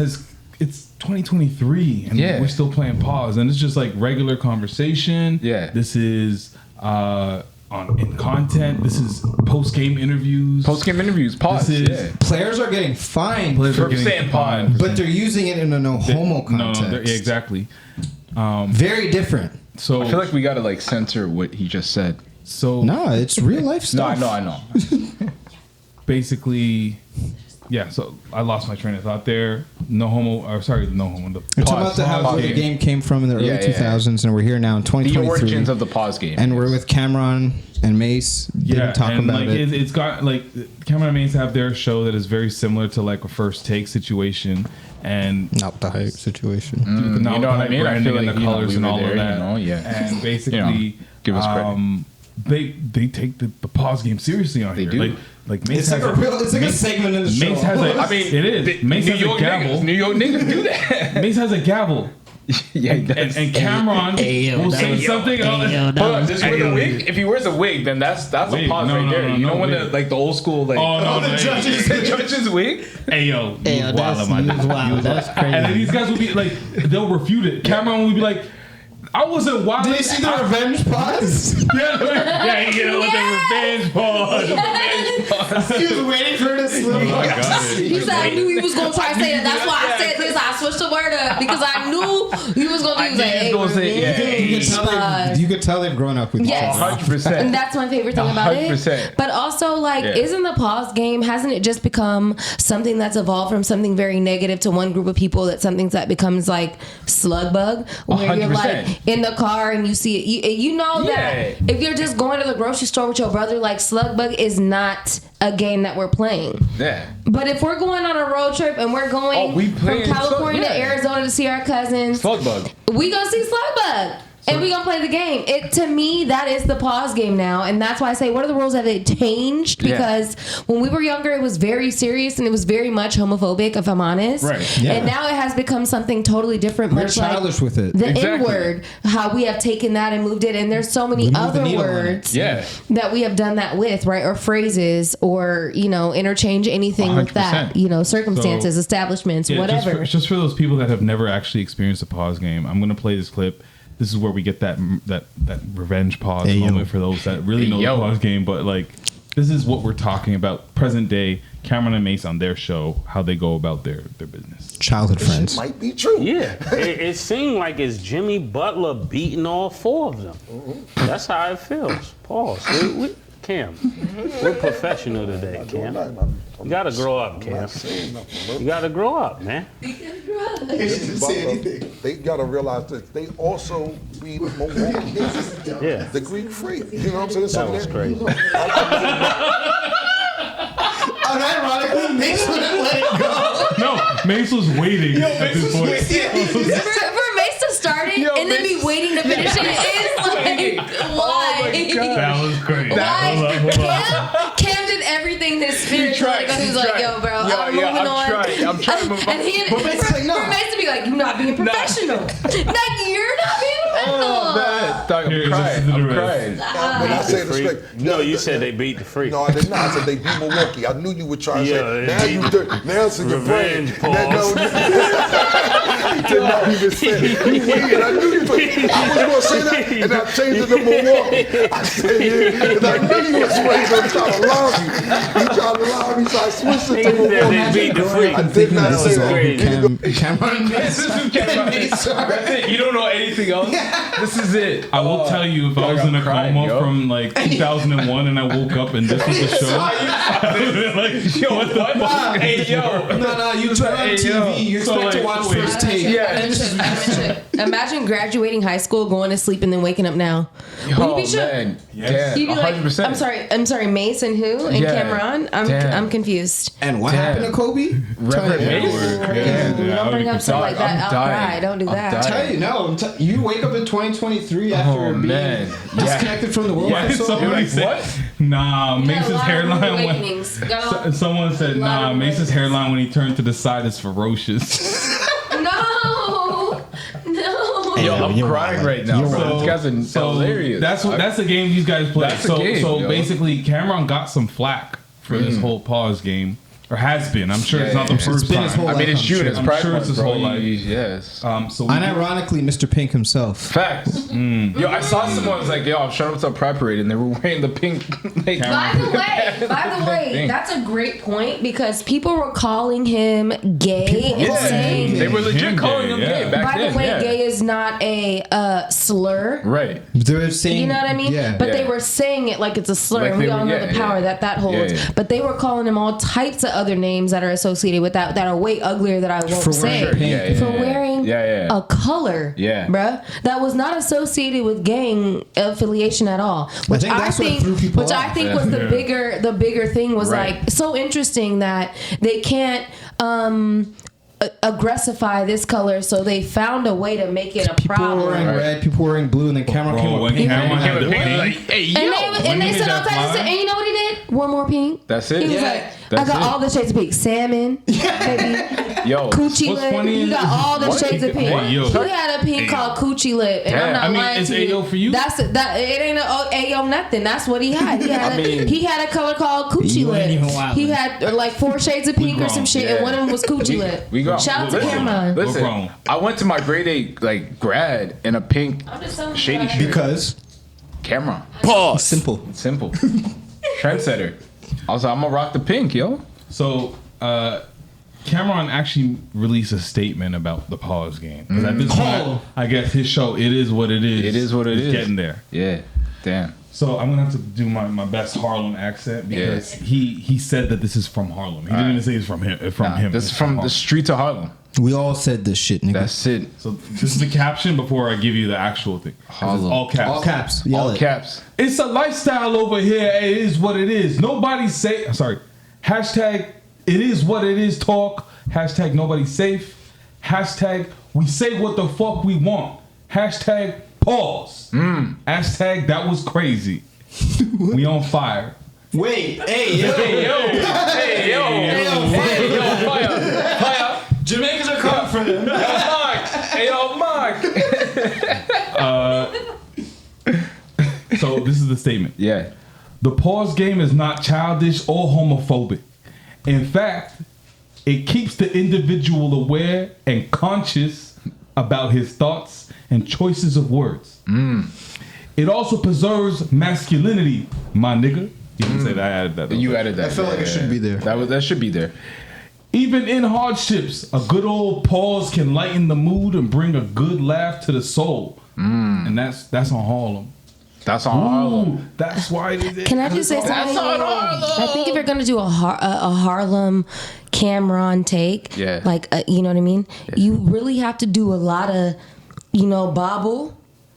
it's 2023 and we're still playing pause, and it's just like regular conversation. This is in content. This is post game interviews. Pause. Players are getting fined for saying pause, but they're using it in a no homo context. No, exactly. Very different. So I feel like we gotta like censor what he just said. So no, it's real life stuff. No, I know. Basically, yeah. So I lost my train of thought there. No homo. Or sorry, no homo. We're talking about how the game came from in the early 2000s, and we're here now in 2023. The origins of the pause game, and we're with Cameron and Mace. Didn't talk about it. It's got like Cameron and Mace have their show that is very similar to like a First Take situation, and not the hype situation. You know what I mean? I feel like the colors and all of that. And basically, give us credit. They take the pause game seriously on here. They do. Like Mace it's like a segment in the show. Mace has it is. Mace has a gavel. New York niggas do that. Mace has a gavel. And Cameron will say something. Hold on, just wear the wig. If he wears a wig, then that's a pause right there. You know when the old school like the judge's wig. Ayo, that's crazy. And then these guys will be like, they'll refute it. Cameron will be like, I wasn't wild. Did you see the revenge pause? With the revenge pause. He was waiting for it to slip. He said, I knew he was going to try to say that. That's why I said this. I switched the word up because I knew he was going to say, you could tell they've grown up with each other. 100%. And that's my favorite thing about it. But also, like, isn't the pause game, hasn't it just become something that's evolved from something very negative to one group of people that something that becomes like slug bug, where 100%. You're like in the car and you see it, you know that if you're just going to the grocery store with your brother, like slug bug is not a game that we're playing. But if we're going on a road trip and we're going from California to Arizona to see our cousins, slug bug, we gonna see slug bug. And we gonna play the game. To me, that is the pause game now, and that's why I say, what are the rules? Have they changed? Because when we were younger, it was very serious and it was very much homophobic, if I'm honest. Right. Yeah. And now it has become something totally different. We're much childish like with it. The N-word, how we have taken that and moved it, and there's so many other words that we have done that with, right? Or phrases, or interchange anything 100%. With that. Circumstances, establishments, whatever. Just for those people that have never actually experienced a pause game, I'm gonna play this clip. This is where we get that revenge pause moment for those that really know the pause game. But like, this is what we're talking about. Present day, Cameron and Mace on their show, how they go about their business. Childhood friends. Might be true. Yeah, it seemed like it's Jimmy Butler beating all four of them. Mm-hmm. That's how it feels. Pause. Cam, we're professional today, Cam. You gotta grow up, Cam. You gotta grow up, man. They gotta realize that they also beat Milwaukee. The Greek Freak. You know what I'm saying? That was crazy. Unironically, Mace wouldn't let it go. No, Mace was waiting at this point. For Mace to start it and then be waiting to finish it is like, why? That was great. Cam did everything his spirit tried. He was like, yo, bro, I'm moving on. I'm trying to move on. And for Mace to be like, you're not being professional. Like, you're not being professional. Oh, man. Dog, I'm crying. When I say the straight. No, you said they beat the Freak. No, I did not. I said they beat Milwaukee. I knew you were trying to say, now you did. Now it's in your brain. did not even say it. You waited. I knew you was going to say that, and I changed it to Milwaukee. I said, yeah, and I knew you was waiting to try to lie me. He tried to lie me, so I switched it to Milwaukee. They beat the freak. I did not say that. Cameron. That's it. You don't know anything else. This is it. I will tell you, if I was in a coma from like 2001 and I woke up and this was the show, like, yo, what the fuck? Hey, yo. No, you turn on TV, you expect to watch First Take. Imagine graduating high school, going to sleep, and then waking up now. Oh, man. Yes. You'd be like, 100%. I'm sorry, Mace and who? And Cameron? I'm confused. And what happened to Kobe? Reverend Mace? Don't bring up something like that. I'll cry. Don't do that. Tell you, no. You wake up in 2023 after being disconnected from the world. Yeah, somebody said, nah, Mace's hairline went. Someone said, nah, Mace's hairline when he turned to the side is ferocious. No. Yo, I'm crying right now, bro. These guys are hilarious. That's the game these guys play. That's the game, yo. Basically, Cameron got some flack for this whole pause game. Or has been. I'm sure it's not the first time. I mean, it's June. It's I'm sure it's his whole life. Yes. So unironically, Mr. Pink himself. Facts. Yo, I saw someone was like, yo, I'm showing up to a pride parade and they were wearing the pink. Like, By the way, that's a great point because people were calling him gay and saying they were legit calling him gay back then. By the way, gay is not a slur. Right. They were saying, you know what I mean? Yeah. But they were saying it like it's a slur, Like and we all know the power that holds. Yeah. But they were calling him all types of other names that are associated with that are way uglier that I won't say. For wearing a color, bruh, that was not associated with gang affiliation at all. Which I think was the bigger thing was like so interesting that they can't aggressify this color, so they found a way to make it a problem. People wearing red, people wearing blue, and then Cameron came up. Cameron had the pink. Like, hey, yo. And they said all types of stuff. And you know what he did? One more pink. That's it. He was like, I got all the shades of pink. Salmon, baby. Yo, Coochie lip. He got all the shades of pink. He had a pink called Coochie lip, and I'm not lying to you. Ayoo for you? It ain't Ayoo nothing. That's what he had. He had a color called Coochie lip. He had like 4 shades of pink or some shit, and one of them was Coochie lip. Shout out to Cameron. Listen, I went to my grade 8 like grad in a pink shady shirt because Cameron. Pause. Simple. Trendsetter. I was like, I'm gonna rock the pink, yo. So Cameron actually released a statement about the pause game. At this point, I guess his show, it is what it is. It is what it is. Getting there. Yeah. Damn. So I'm gonna have to do my best Harlem accent because he said that this is from Harlem. He didn't even say it's from him. This is from the streets of Harlem. We all said this shit, nigga. That's it. So this is the caption before I give you the actual thing. Harlem. All caps. All caps. All caps. It's a lifestyle over here. It is what it is. Nobody say. Hashtag it is what it is talk. Hashtag nobody safe. Hashtag we say what the fuck we want. Hashtag pause. Hashtag that was crazy. We on fire. Wait. Hey yo. Fire. Jamaicans are coming for them. Mark. So this is the statement. Yeah. The pause game is not childish or homophobic. In fact, it keeps the individual aware and conscious about his thoughts and choices of words. It also preserves masculinity, my nigga. You didn't say that. I added that. You added that. I felt like it should be there. That should be there. Even in hardships, a good old pause can lighten the mood and bring a good laugh to the soul. And that's on Harlem. That's on Harlem. That's why it is. Can I just say something? That's on Harlem. I think if you're gonna do a Harlem Cameron take, like you know what I mean, you really have to do a lot of, bobble.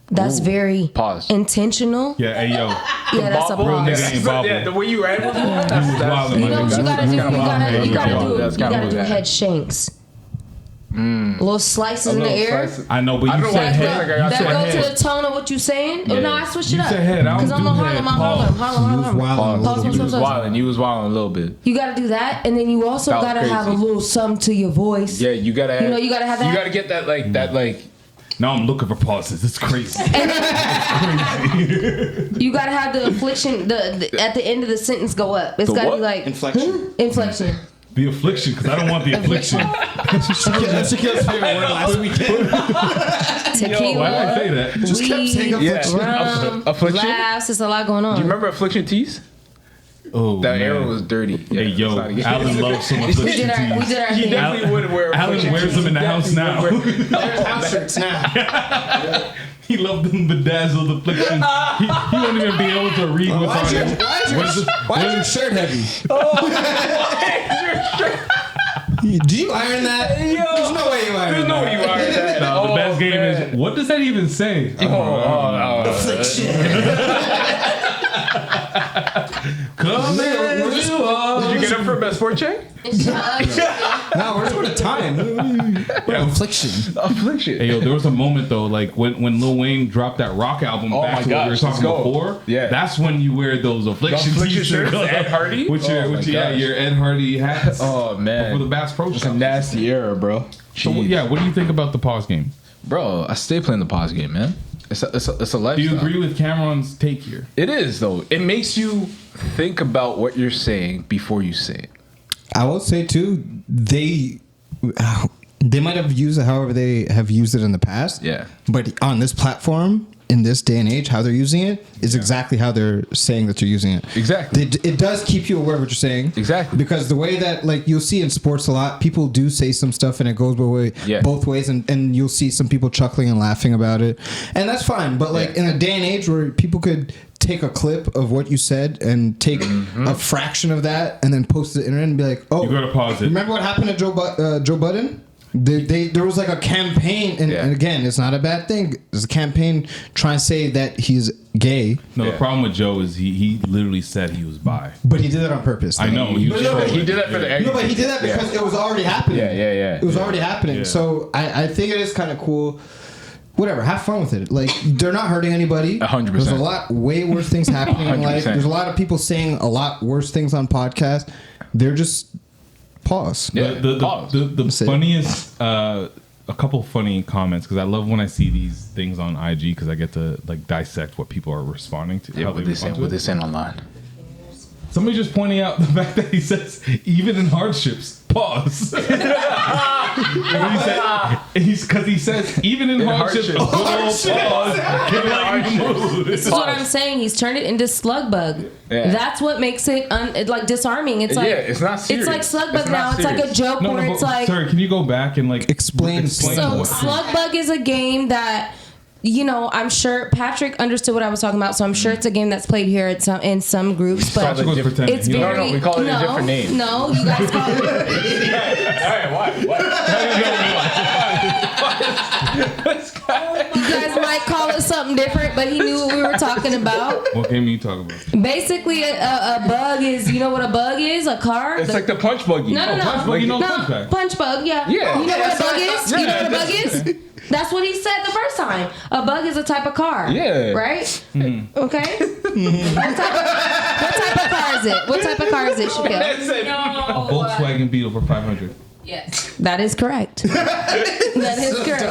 That's very intentional. Yeah, Ayoo. Yeah, that's a pause. Yeah, the way you read it. You gotta do head shanks. Little slices in the air. I know, but you said head. That go to the tone of what you saying. No, I switched it up. You said head. Because I'm on Harlem. You was wilding a little bit. You gotta do that, and then you also gotta have a little something to your voice. Yeah, you gotta have. You gotta have that. You gotta get that like. Now I'm looking for pauses. It's crazy. You gotta have the inflection. The at the end of the sentence go up. It's gotta be like inflection. The affliction, because I don't want the affliction. Shaquille's favorite word last weekend. Tequila. Why did I say that? Just kept saying affliction. Affliction? Laughs. There's a lot going on. Do you remember Affliction Tees? Oh, That man. era was dirty. Yeah, Hey, yo, it's not- Alan loves some affliction tees. We did our He thing. definitely would wear Alan Affliction wears tees. them in the He house definitely now. would wear- House shirts now. He loved them bedazzled affliction. He won't even be able to read what's on it. Why is your shirt heavy? Do you iron that? There's no way you iron There's no way you iron that. No, the best game is, what does that even say? Affliction. Come Did you get him for best sport check? No, we're doing a time. Affliction. Affliction. Hey, yo, there was a moment though, like when Lil Wayne dropped that rock album Oh back my to what we were gosh, talking let's go. before. Yeah. That's when you wear those affliction Affliction t-shirts. shirts, Ed Hardy? Which Oh my gosh. your Ed Hardy hats. Oh man, For the Bass Pro it's a Shop. nasty era, bro. So Jeez. yeah, what do you think about the pause game? Bro, I stay playing the pause game, man. It's a lifestyle. Do you agree with Cameron's take here? It is though. It makes you think about what you're saying before you say it. I will say too, they might have used it however they have used it in the past. Yeah. But on this platform, in this day and age, how they're using it is exactly how they're saying that they're using it. Exactly. It does keep you aware of what you're saying. Exactly. Because the way that, like, you'll see in sports a lot, people do say some stuff and it goes both ways, and you'll see some people chuckling and laughing about it. And that's fine. But, like, in a day and age where people could take a clip of what you said and take a fraction of that and then post it to the internet and be like, oh, You gotta pause it. remember what happened to Joe Budden? There was like a campaign, and again, it's not a bad thing. There's a campaign trying to say that he's gay. No, the problem with Joe is he literally said he was bi. But he did that on purpose. I know. He He did that for the. No, but he did that because it was already happening. Yeah. It was already happening. Yeah. So I think it is kind of cool. Whatever, have fun with it. Like, they're not hurting anybody. 100%. There's a lot way worse things happening in life. 100%. There's a lot of people saying a lot worse things on podcasts. They're just pause. Yeah. The Say it. funniest, a couple funny comments, because I love when I see these things on IG because I get to like dissect what people are responding to. Yeah, how what they respond to saying? What it. they saying online? Somebody just pointing out the fact that he says even in hardships. Pause. Because he says even in hardships. A good old pause can lighten the mood. This is what I'm saying. He's turned it into slug bug. Yeah. That's what makes it like disarming. It's like it's not serious. It's like slug bug It's now. not It's like a serious. joke where but, it's like. sorry, can you go back and like Explain So what- slug bug is a game that. I'm sure Patrick understood what I was talking about, so I'm sure it's a game that's played here in some groups, but Patrick was pretending. it's He very don't No, we call it a different name. No, you guys call it. You guys might call it something different, but he knew what we were talking about. What game are you talking about? Basically, a bug is, you know what a bug is? A car? It's like the punch buggy. No. punch bug, you know punch bag. Punch bug, yeah. Yeah. You know what a bug Yeah, is? You know what a bug is? That's what he said the first time. A bug is a type of car. Yeah. Right? Okay? What type of car is it? What type of car is it, Shaquille? A Volkswagen Beetle for 500. Yes. That is correct. That is correct.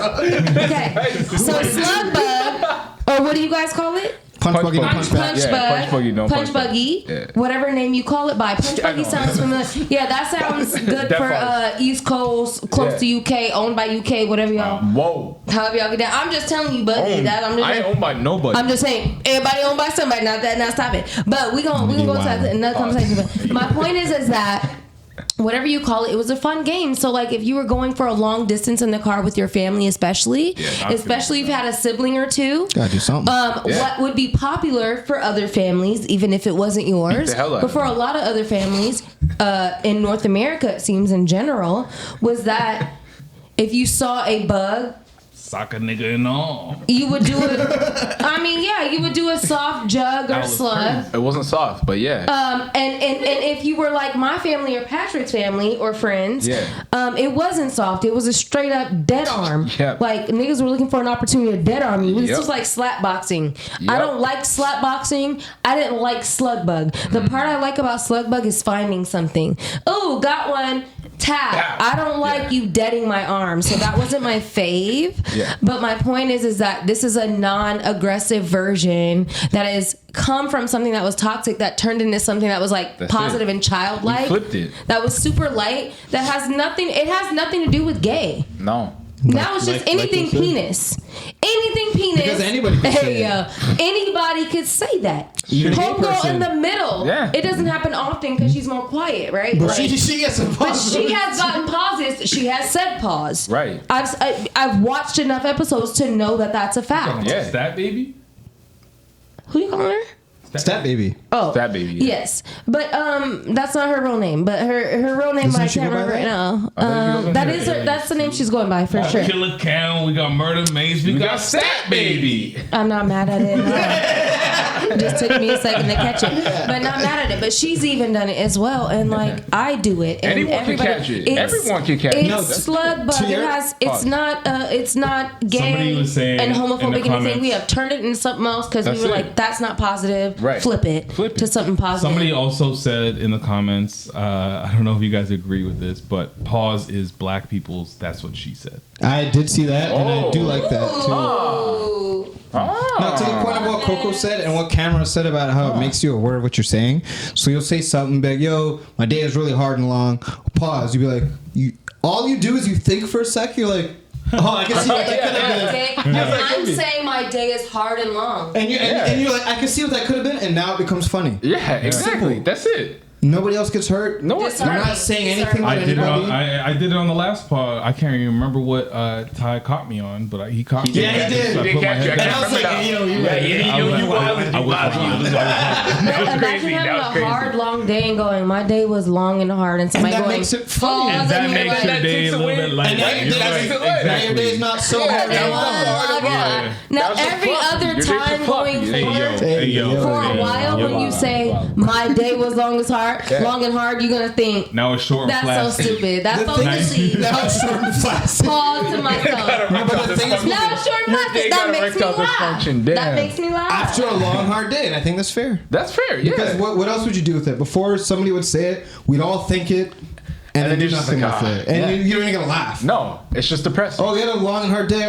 Okay. So slug bug, or what do you guys call it? Punch buggy, don't punch back. Punch Yeah, bug, punch buggy, don't punch back. buggy, Yeah. whatever name you call it by. Punch buggy sounds familiar. Yeah, that sounds good That for sounds- East Coast, close to UK, owned by UK, whatever y'all. Whoa. However y'all get down. I'm just telling you, buddy. Owned. That I'm just. I ain't owned by nobody. I'm just saying, everybody owned by somebody. Not that. Now stop it. But we gonna go to another conversation. But my point is that. Whatever you call it, it was a fun game. So, like, if you were going for a long distance in the car with your family, especially if you've had a sibling or two, Gotta do something. what would be popular for other families, even if it wasn't yours, the hell out but of for a lot of other families in North America, it seems in general, was that if you saw a bug, Sock a nigga and all. you would do it. I mean, yeah, you would do a soft jug or slug. It wasn't soft, but yeah. And if you were like my family or Patrick's family or friends, Yeah. it wasn't soft. It was a straight up dead arm. Yep. Like niggas were looking for an opportunity to dead arm you. This Yep. was like slap boxing. I Yep. don't like slap boxing. I didn't like slug bug. The part I like about slug bug is finding something. Oh, got one. Tap. I don't like you deading my arm, so that wasn't my fave. Yeah. But my point is that this is a non-aggressive version that has come from something that was toxic that turned into something that was like positive and childlike. You flipped it. That was super light. That has nothing. It has nothing to do with gay. No. Now it's just anything penis. Anything penis. Because anybody could say it. Anybody could say that. Homegirl in the middle. Yeah. It doesn't happen often because she's more quiet, right? But Right. she gets some pauses. But she has gotten pauses. She has said pause. Right. I've watched enough episodes to know that that's a fact. Yeah. Stat baby? Who you calling her? Stat baby. Oh, Stat baby. Yeah. Yes, but that's not her real name. But her real name I can't remember right now. That's the name she's going by for sure. Killer Cow. We got Murder Maze. We got Stat baby. I'm not mad at it. No. It just took me a second to catch it, but not mad at it. But she's even done it as well, and like I do it. And Anyone can catch it. Everyone can catch it. It's slug bug. It's not gay Somebody was saying and in the homophobic anything. We comments- have turned it into something else because we That's were it. like, that's not positive. Right. Flip it to something positive. Somebody also said in the comments, I don't know if you guys agree with this, but pause is black people's. That's what she said. I did see that, and I do like that too. Ooh. No, to the point of what Coco said and what Cameron said about how it makes you aware of what you're saying. So you'll say something like, "Yo, my day is really hard and long." Pause. You'll be like, all you do is you think for a sec. You're like, "Oh, I can see what that could have been." I'm saying my day is hard and long. And you're like, "I can see what that could have been," and now it becomes funny. Yeah, exactly. That's it. Nobody else gets hurt. No, you're not saying anything about I did anybody. I did it on the last pod. I can't even remember what Ty caught me on, but he caught me. Yeah, he did. So I He put my did head catch you. down. And I was like, you're right. Imagine having a hard, long day and going, my day was long and hard, and somebody And that going, makes it funny. And that makes your day a little bit lighter. And now your day is not so hard and long. Now every other time going forward, for a while, when you say my day was long and hard, you're gonna think now it's short and that's flaccid. so stupid. That's so Nice. stupid. Now it's short and flaccid. Pause to myself. But the thing is, Now it's short and flaccid. That makes me laugh. That makes me laugh. after a long, hard day, and I think that's fair. That's fair, yeah. Because what else would you do with it? Before somebody would say it, we'd all think it, and then do you're just nothing like, with it. And you're not even gonna laugh. No, it's just depressing. Oh, you had a long and hard day.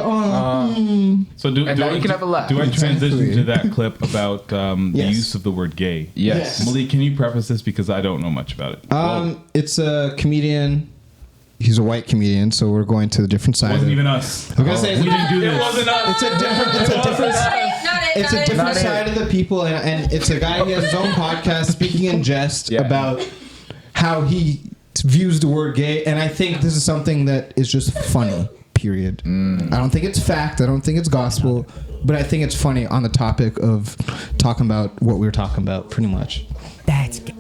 So do And now I, you can have a laugh. Do I transition Exactly. to that clip about the Yes. use of the word gay? Yes. Malik, can you preface this because I don't know much about it? It's a comedian. He's a white comedian, so we're going to the different side. It wasn't even us. I'm gonna say We didn't do this. It wasn't us. It's a different. It's a different Not it. side of the people, and it's a guy who has his own podcast, speaking in jest about how he views the word gay, and I think this is something that is just funny. Period. I don't think it's fact. I don't think it's gospel, but I think it's funny on the topic of talking about what we were talking about, pretty much. That's gay.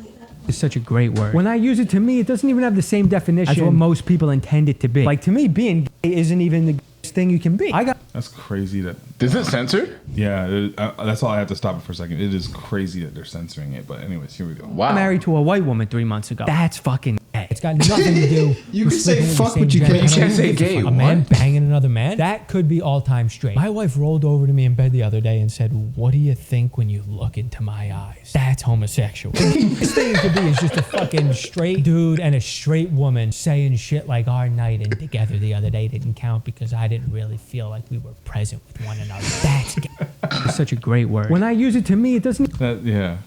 It's such a great word. When I use it, to me, it doesn't even have the same definition as what most people intend it to be. Like, to me, being gay isn't even the gayest thing you can be. That's crazy that. Is it censored? Yeah, that's all. I have to stop it for a second. It is crazy that they're censoring it. But anyways, here we go. Wow. I'm married to a white woman 3 months ago. That's fucking gay. It's got nothing to do You with can say sleeping with fuck, the but you same can't gender. say gay. A man banging another man? That could be all-time straight. My wife rolled over to me in bed the other day and said, "What do you think when you look into my eyes?" That's homosexual. This thing to be is just a fucking straight dude and a straight woman saying shit like our night in together the other day didn't count because I didn't really feel like we were present with one another. That's gay. It's such a great word. When I use it, to me, it doesn't... Yeah.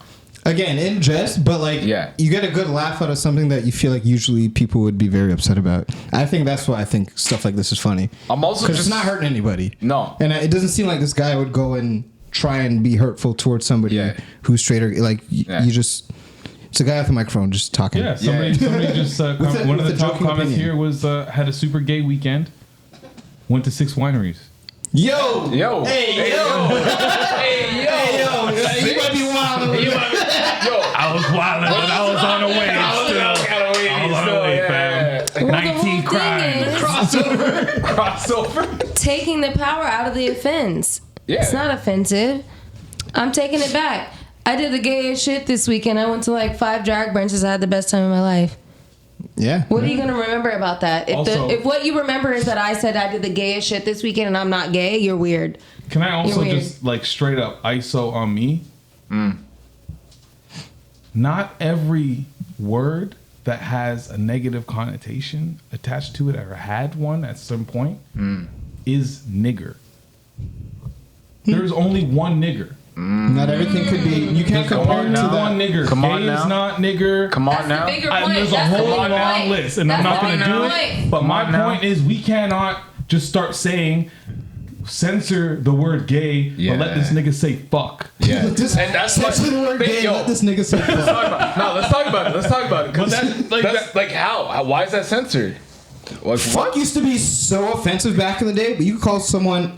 Again, in jest, but like, you get a good laugh out of something that you feel like usually people would be very upset about. I think that's why I think stuff like this is funny. I'm also because it's not hurting anybody. No, and it doesn't seem like this guy would go and try and be hurtful towards somebody who's straight or like you just. It's a guy with a microphone just talking. Yeah, somebody just one of the top comments here was had a super gay weekend. Went to 6 wineries. Yo, hey, yo, hey, yo, you might be wild. I was wilding, but I was on the way. I was on the way, fam. 19 crimes. Crossover. Taking the power out of the offense. Yeah. It's not offensive. I'm taking it back. I did the gayest shit this weekend. I went to like 5 drag brunches. I had the best time of my life. Yeah. What are you gonna remember about that? If what you remember is that I said I did the gayest shit this weekend and I'm not gay, you're weird. Can I also just like straight up ISO on me? Not every word that has a negative connotation attached to it or had one at some point is nigger. There's only one nigger. Not everything could be. You can't compare it to one nigger. Come on Gay now. is not nigger. Come on now. There's a whole long list, and I'm not going to do it. But my point is, we cannot just start saying, censor the word gay, but let this nigga say fuck. Yeah, and that's censor the word gay. Let this nigga say fuck. Let's talk about it. Let's talk about it. Because that's like how? Why is that censored? Like, fuck used to be so offensive back in the day, but you could call someone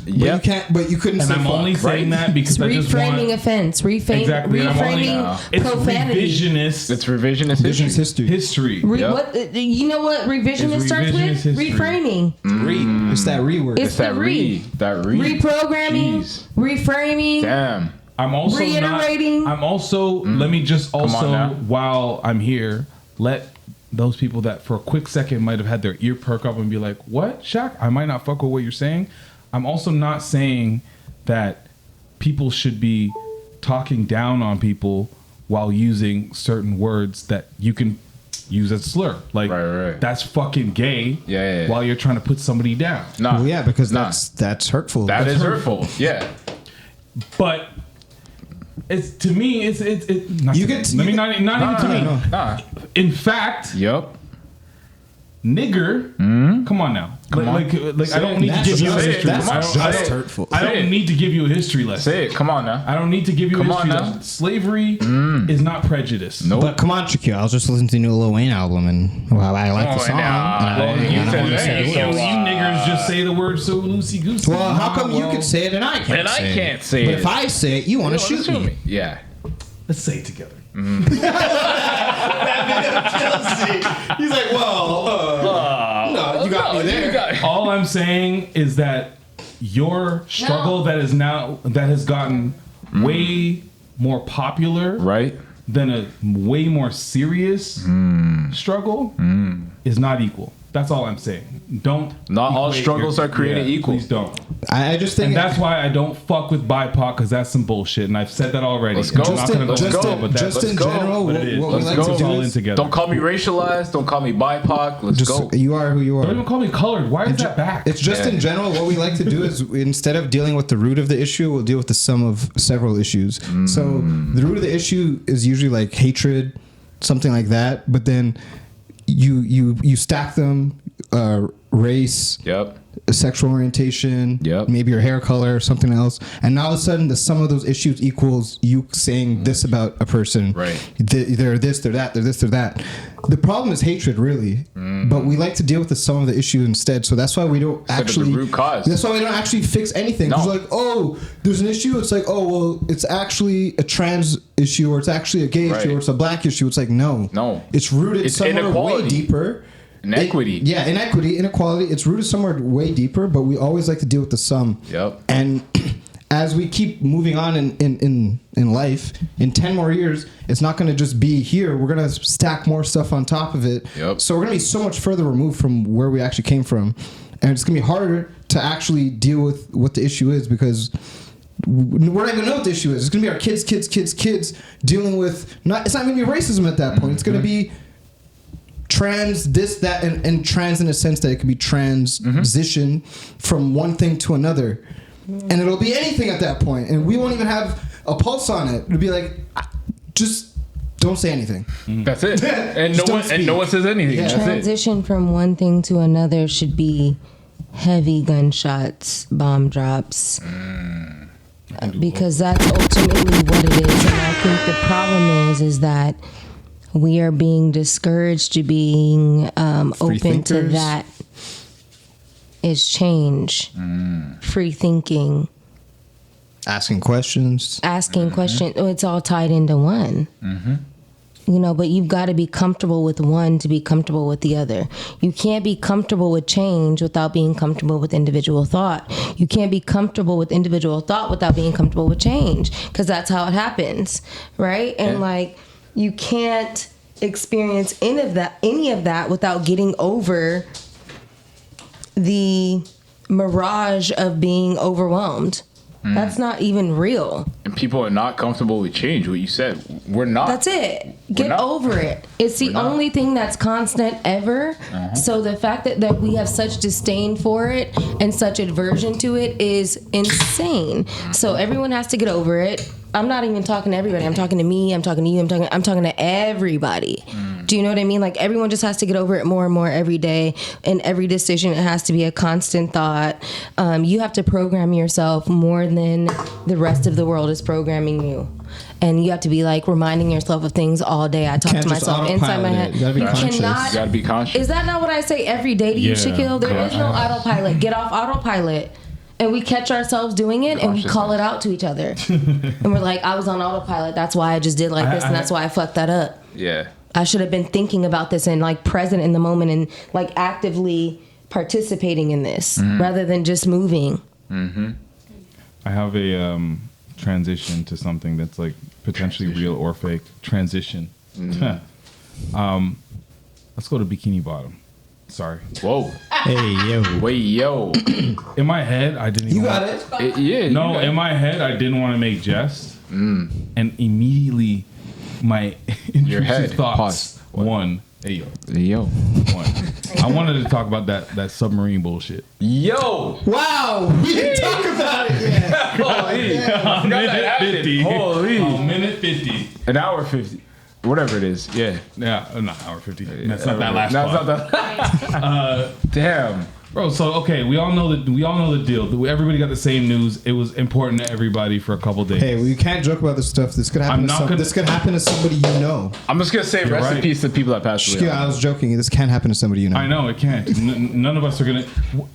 you can't. But you couldn't. And say I'm fuck, only saying that because I just want reframing offense, exactly. reframing It's profanity. revisionist. It's revisionist history. What you know? What revisionist starts with? History. Reframing. It's that re-word. It's that reprogramming, reframing. Damn. I'm also reiterating. Let me just while I'm here, let those people that for a quick second might have had their ear perk up and be like, what, Shaq? I might not fuck with what you're saying. I'm also not saying that people should be talking down on people while using certain words that you can use as a slur. Like, that's fucking gay. Yeah. While you're trying to put somebody down. Well, yeah, because that's hurtful. That is hurtful. Yeah. But it's to me, it's not you to get me. Not even to me. Nah. In fact, nigger. Come on now. Like I don't need to give you a history lesson. I don't need to give you a history lesson. Say it. Come on now. I don't need to give you a history lesson. Slavery is not prejudice. Nope. But come on, Shaquille. I was just listening to the new Lil Wayne album, and I like the song. You niggers just say the word so loosey goosey. Well, how come you can say it and I can't? And I can't say it. But if I say it, you want to shoot me? Yeah. Let's say it together. He's like, well, no, you got me there. All I'm saying is that your struggle that has gotten way more popular, than a way more serious struggle is not equal. That's all I'm saying. Not all struggles are created equal. Please don't. I just think, and that's why I don't fuck with BIPOC, because that's some bullshit, and I've said that already. Let's go. Just in general, what we like to do is don't call me racialized. Don't call me BIPOC. Let's go. You are who you are. Don't even call me colored. Why is that back? It's just in general. What we like to do is instead of dealing with the root of the issue, we'll deal with the sum of several issues. So the root of the issue is usually like hatred, something like that. But then you stack them, race, sexual orientation, maybe your hair color or something else, and now all of a sudden the sum of those issues equals you saying this about a person. They're this, they're that, they're this, they're that. The problem is hatred, really, but we like to deal with the sum of the issue instead. So that's why we don't actually the root cause. That's why we don't actually fix anything. It's like, oh, there's an issue. It's like, oh, well, it's actually a trans issue, or it's actually a gay issue, or it's a black issue. It's like, no, it's rooted somewhere way deeper. Inequity. Inequality. It's rooted somewhere way deeper, but we always like to deal with the sum. And as we keep moving on in life, in 10 more years, it's not going to just be here. We're going to stack more stuff on top of it. So we're going to be so much further removed from where we actually came from. And it's going to be harder to actually deal with what the issue is, because we're not even know what the issue is. It's going to be our kids dealing with... It's not going to be racism at that point. It's going to be trans, this, that, and trans in a sense that it could be transition from one thing to another. And it'll be anything at that point. And we won't even have a pulse on it. It'll be like, just don't say anything. That's it. And no one says anything. Yeah. Transition from one thing to another should be heavy gunshots, bomb drops. Because that's ultimately what it is. And I think the problem is that we are being discouraged to being open to that is change, free thinking, asking questions. It's all tied into one. But you've got to be comfortable with one to be comfortable with the other. You can't be comfortable with change without being comfortable with individual thought. You can't be comfortable with individual thought without being comfortable with change, because that's how it happens, right? And you can't experience any of that without getting over the mirage of being overwhelmed That's not even real. And people are not comfortable with change. What you said, we're not. That's it. Get over it. It's the only thing that's constant ever. So the fact that we have such disdain for it and such aversion to it is insane. So everyone has to get over it. I'm not even talking to everybody. I'm talking to me. I'm talking to you. I'm talking to everybody. Do you know what I mean? Like, everyone just has to get over it more and more every day. And every decision, it has to be a constant thought. You have to program yourself more than the rest of the world is programming you. And you have to be like reminding yourself of things all day. I talk to myself inside my head. You gotta be conscious. You gotta be conscious. Is that not what I say every day to you, Shaquille? There is no autopilot. Get off autopilot. And we catch ourselves doing it, and we call it out to each other. And we're like, I was on autopilot. That's why I just did like this, and that's why I fucked that up. Yeah. I should have been thinking about this and like present in the moment and like actively participating in this rather than just moving. I have a transition to something that's like potentially real or fake. Transition. Let's go to Bikini Bottom. Sorry. Whoa. Hey, yo. Wait, yo. In my head, I didn't. You got it. Yeah. No, in my head, I didn't want to make jest, and immediately my intrusive thoughts. One. Hey yo. One. I wanted to talk about that submarine bullshit. Yo. Wow. We didn't talk about it yet. Holy. Minute 50. Holy. Minute 50. An hour 50. Whatever it is. Yeah. Yeah. Not hour 50. That's not that last part. Not that. Damn. Bro, so okay, we all know the deal. Everybody got the same news. It was important to everybody for a couple days. Hey, well, you can't joke about this stuff. This could happen. This could happen to somebody you know. I'm just gonna say rest in peace to people that passed away. Yeah, I was joking. This can't happen to somebody you know. I know it can't. None of us are gonna.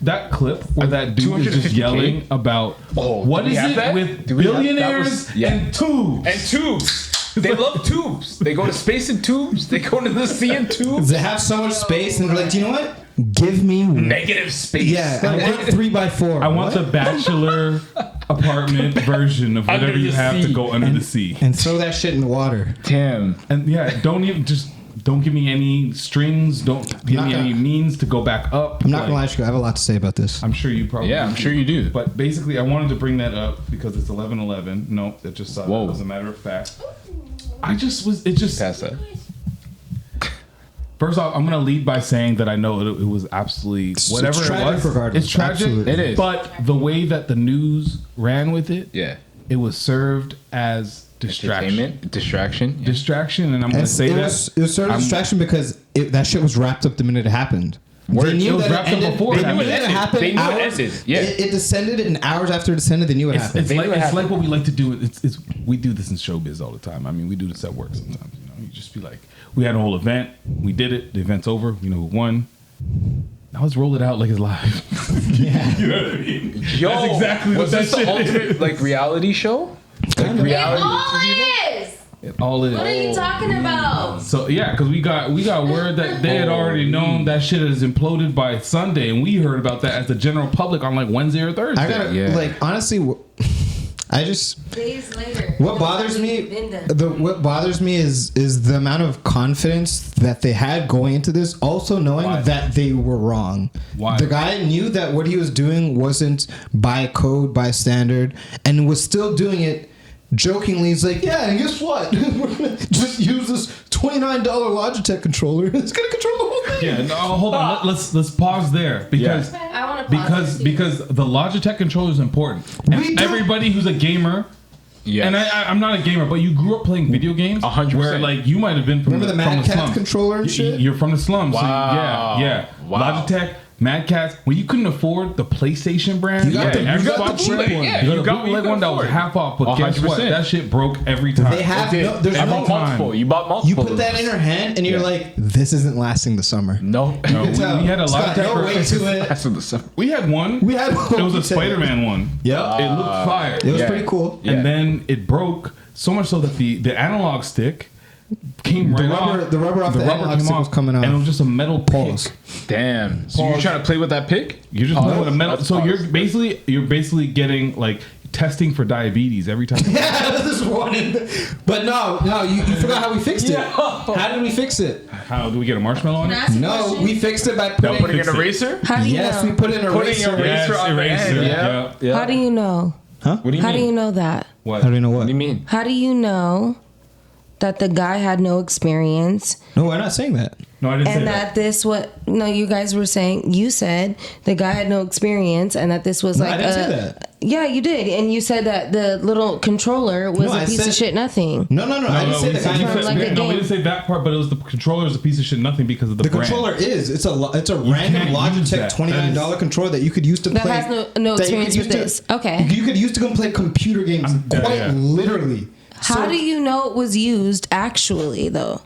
That clip where that dude is just yelling about what is it with billionaires and tubes? And tubes. They love tubes. They go to space in tubes. They go into the sea in tubes. They have so much space, and they're like, do you know what? Give me negative space. Yeah, I want 3x4. I want the bachelor apartment version of whatever you have to go under the sea and throw that shit in the water. Damn. And yeah, don't give me any strings. Don't give me any means to go back up. I'm not gonna lie to you. I have a lot to say about this. I'm sure you probably. Yeah, I'm sure you do. But basically, I wanted to bring that up because it's 11:11. No, that just as a matter of fact. It just past that. First off, I'm gonna lead by saying that I know it was absolutely whatever it was. Regardless. It's tragic. Absolutely. It is. But the way that the news ran with it, it was served as distraction. Distraction, and I'm gonna say it was served as distraction because that shit was wrapped up the minute it happened. They knew that it ended before it happened. They knew it ended. Yeah. It descended, and hours after it descended, they knew it happened. It's like what we like to do. We do this in showbiz all the time. I mean, we do this at work sometimes. You just be like, we had a whole event, we did it, the event's over, we know who won. Now let's roll it out like it's live. Yeah. You know what I mean? Yo, that's exactly what that shit ultimate like reality show? Like reality It all is. What are you talking about? So yeah, because we got word that they had already known that shit has imploded by Sunday, and we heard about that as the general public on like Wednesday or Thursday. I gotta like honestly, I just days later. What bothers me, what bothers me is the amount of confidence that they had going into this, also knowing that they were wrong. Why? The guy knew that what he was doing wasn't by code, by standard, and was still doing it. Jokingly, he's like, yeah, and guess what? We're gonna just use this $29 Logitech controller. It's gonna control the whole thing. Yeah, no, hold on. Let's pause there because I want to pause because the Logitech controller is important. And everybody who's a gamer. Yeah, and I'm not a gamer, but you grew up playing video games. 100%. Where like you might have been from the Mad Catz controller and shit. You're from the slums. Wow. So yeah. Wow. Logitech. Mad Catz, when you couldn't afford the PlayStation brand, you got the bootleg one. You got the bootleg one that was half off, but guess what? That shit broke every time. They have there's no multiple. You bought multiple. You put that in your hand, and you're like, "This isn't lasting the summer." No, we had a Logitech. We had one. We had one. It was a Spider-Man one. Yeah, it looked fire. It was pretty cool. And then it broke so much so that the analog stick came right off. The rubber off the analog stick was coming off, and it was just a metal pick. Damn. So you're trying to play with that pick? You're just playing with a metal. So you're basically getting like testing for diabetes every time. Yeah, this is one. But no, you forgot how we fixed it. How did we fix it? How do we get a marshmallow on it? No, we fixed it by putting an eraser. Yes, we put an eraser. Putting an eraser on the end. How do you know? Huh? What do you How mean? do you know that? What? How do you know what? What do you mean? How do you know that the guy had no experience? No, we're not saying that. No, I didn't say And that. that this what? No, you guys were saying. You said the guy had no experience, and that this was No, like. I didn't say that. Yeah, you did, and you said that the little controller was No, a I piece said- of shit. Nothing. No, I didn't say we the said- guy. you From said- like a no, we game. didn't say that part, but it was the controller is a piece of shit. Nothing because of the The brand. controller is it's a random can't use that. Logitech $29 controller that you could use to That play. has no that you experience could with use this. Okay. You could use to go play computer games quite literally. How do you know it was used actually, though?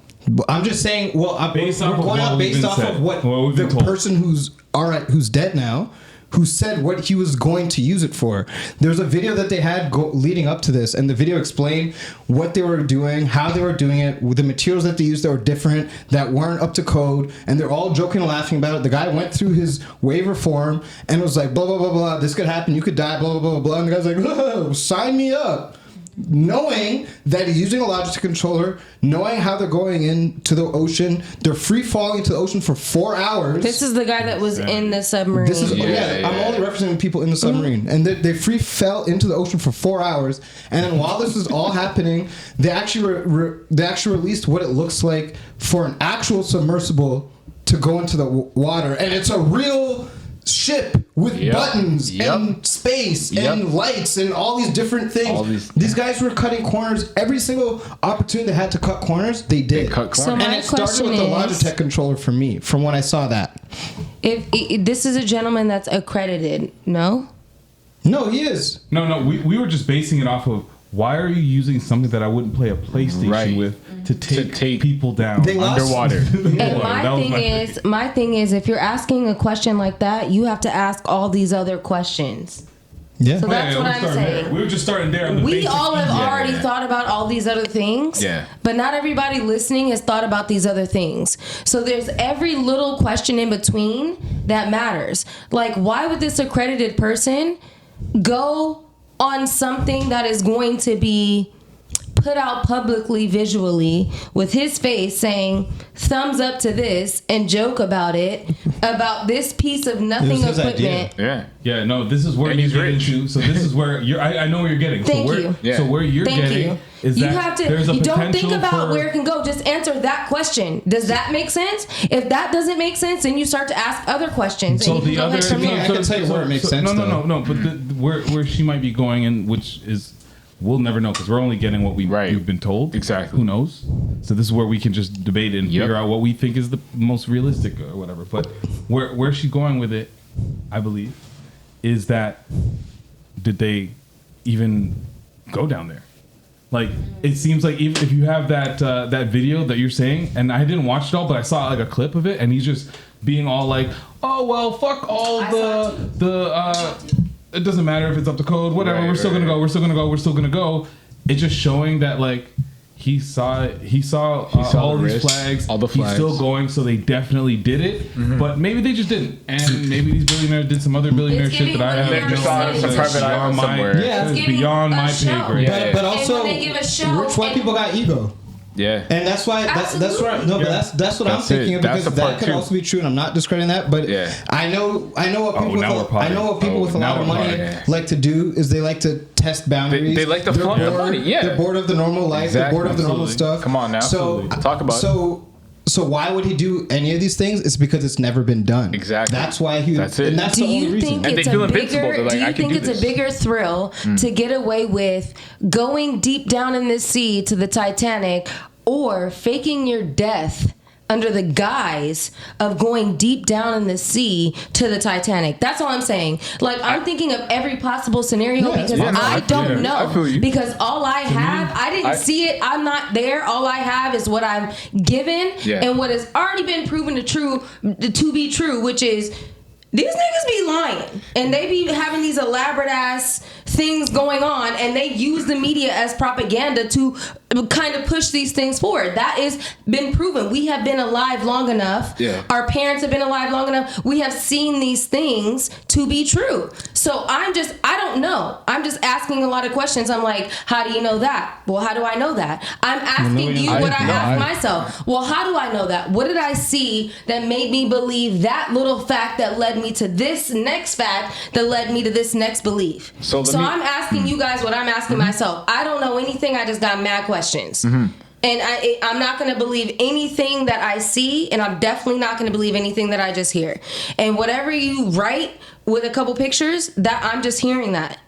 I'm just saying. Well, Based we're off of going what out we've based been off said, of what what we've the been told. person who's dead now, who said what he was going to use it for. There's a video that they had leading up to this, and the video explained what they were doing, how they were doing it, with the materials that they used that were different, that weren't up to code, and they're all joking and laughing about it. The guy went through his waiver form and was like, blah, blah, blah, blah, this could happen, you could die, blah, blah, blah, blah, and the guy's like, oh, sign me up. Knowing that he's using a Logitech controller, knowing how they're going into the ocean, they're free falling into the ocean for 4 hours. This is the guy that was in the submarine. This is I'm only representing people in the submarine, and they free fell into the ocean for 4 hours. And then while this is all happening, they actually they actually released what it looks like for an actual submersible to go into the water, and it's a real ship with buttons and space and lights and all these different things. These guys were cutting corners. Every single opportunity they had to cut corners, they did. cut corners. So and my it started question with the is- Logitech controller for me, from when I saw that. If this is a gentleman that's accredited, no? No, he is. No, we were just basing it off of why are you using something that I wouldn't play a PlayStation with to take people down They lost- Underwater. And my thing is, if you're asking a question like that, you have to ask all these other questions. Yeah. So that's what I'm saying. We were just starting there. On the We basic all have easy. already thought about all these other things. Yeah. But not everybody listening has thought about these other things. So there's every little question in between that matters. Like, why would this accredited person go on something that is going to be put out publicly visually with his face saying thumbs up to this and joke about it, about this piece of nothing It was his equipment? Yeah, no, this is where And you he's get rich. into. So this is where you're. I know where you're getting. Thank so where, you. Yeah. So where you're Thank getting you. is You that have to. there's a You don't think potential about for, where it can go. Just answer that question. Does that make sense? If that doesn't make sense, then you start to ask other questions. So and you the can go other, ahead from so- there. I can tell you where it makes sense, No, though. no. But where she might be going, and which is we'll never know because we're only getting what we've been told. Exactly. Who knows? So this is where we can just debate it and Yep. figure out what we think is the most realistic or whatever. But where she's going with it, I believe, is that did they even go down there? Like it seems like even if you have that video that you're saying, and I didn't watch it all, but I saw like a clip of it, and he's just being all like, "Oh well, fuck all it doesn't matter if it's up to code, whatever. Right, we're still gonna go. We're still gonna go. We're still gonna go." It's just showing that like he saw all the these risk, flags. all the He's flags. still going, so they definitely did it. But maybe they just didn't, and maybe these billionaires did some other billionaire It's shit that I giving have They just saw it in some it's private beyond island my- somewhere. Yeah. it's It's giving beyond a my show. pay grade. Yeah. But And also, when they give a show, rich white and- people got ego. Yeah. And that's why that's right. No, but that's what I'm That's thinking it. of, That's because the part that could two. also be true, and I'm not discrediting that. But Yeah. I know what people with now we're I know what people potting. with a lot Now of we're money potting. Yeah. like to do is they like to test boundaries. They like to They're flaunt their bored- money, yeah. They're bored of the normal life. They're Exactly. bored of the normal Absolutely. stuff. Come on now. So Absolutely. Talk about it. So why would he do any of these things? It's because it's never been done. Exactly. That's why he. That's it. And that's Do the only you reason. think And they it's feel a invincible. bigger? They're like, Do you "I can think do it's this." a bigger thrill to get away with going deep down in the sea to the Titanic, or faking your death under the guise of going deep down in the sea to the Titanic? That's all I'm saying. Like, I'm thinking of every possible scenario because I don't know. I feel you. Because all I have, I didn't I- see it. I'm not there. All I have is what I'm given Yeah. and what has already been proven to be true, which is these niggas be lying and they be having these elaborate ass things going on, and they use the media as propaganda to kind of push these things forward. That is been proven. We have been alive long enough. Yeah. Our parents have been alive long enough. We have seen these things to be true. So I don't know. I'm just asking a lot of questions. I'm like, how do you know that? Well, how do I know that? I'm asking you what I ask myself. Well, how do I know that? What did I see that made me believe that little fact that led me me to this next fact that led me to this next belief. So I'm asking you guys what I'm asking myself. I don't know anything. I just got mad questions. And I'm not going to believe anything that I see, and I'm definitely not going to believe anything that I just hear. And whatever you write with a couple pictures, that I'm just hearing that.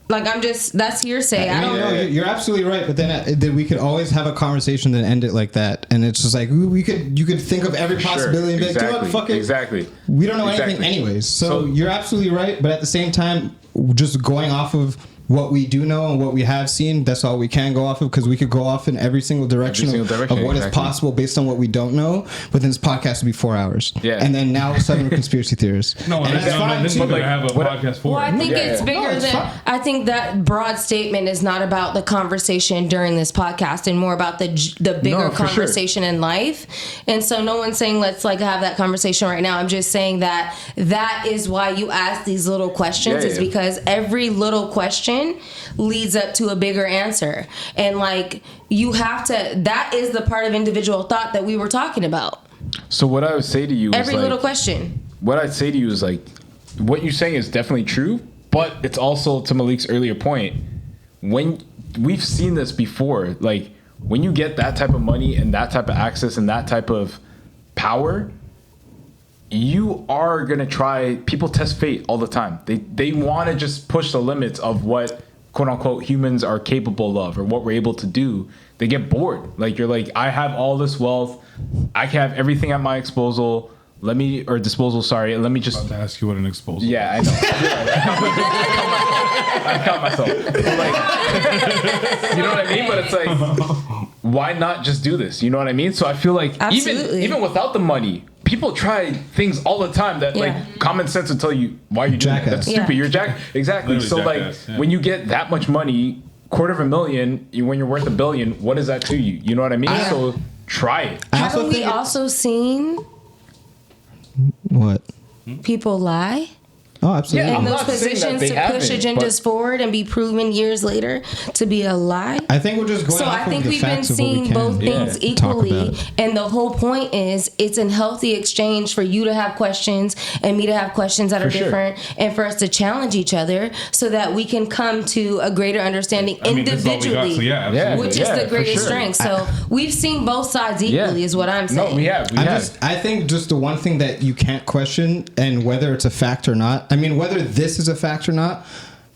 Like, that's hearsay. I don't know. You're absolutely right. But then we could always have a conversation and end it like that. And it's just like, you could think of every possibility and be like, do you know what, fuck it. Exactly. We don't know anything anyways. So you're absolutely right. But at the same time, just going off of what we do know and what we have seen, that's all we can go off of, because we could go off in every single direction of what is possible based on what we don't know. But then this podcast would be 4 hours. Yeah. And then now suddenly we're conspiracy theorists. No, and that's fine. This is what I have a podcast for. Well, I think it's bigger than. I think that broad statement is not about the conversation during this podcast, and more about the bigger conversation in life. And so no one's saying let's like have that conversation right now. I'm just saying that is why you ask these little questions, is because every little question leads up to a bigger answer. And like, you have to, that is the part of individual thought that we were talking about. So what I would say to you every is little question. What I'd say to you is like, what you're saying is definitely true, but it's also, to Malik's earlier point, when we've seen this before, like when you get that type of money and that type of access and that type of power, you are going to try, people test fate all the time. They want to just push the limits of what quote unquote humans are capable of or what we're able to do. They get bored. Like, you're like, I have all this wealth. I can have everything at my disposal. Let me just. I was about to ask you what an exposal. Yeah, I know. I caught myself. But like, you know what I mean? But it's like, why not just do this? You know what I mean? So I feel like even without the money, people try things all the time that like common sense will tell you, why are you doing that? That's stupid. You're exactly. Literally so jackass, like when you get that much money, $250,000, when you're worth $1 billion, what is that to you? You know what I mean? So try it. Haven't we also seen what people lie? Oh, absolutely. In those positions to push agendas forward and be proven years later to be a lie. I think we're just going. So I think we've been seeing both things equally, and the whole point is it's a healthy exchange for you to have questions and me to have questions that are different, and for us to challenge each other so that we can come to a greater understanding individually, which is the greatest strength. So we've seen both sides equally, is what I'm saying. No, we have. I think just the one thing that you can't question, and whether it's a fact or not. I mean, whether this is a fact or not,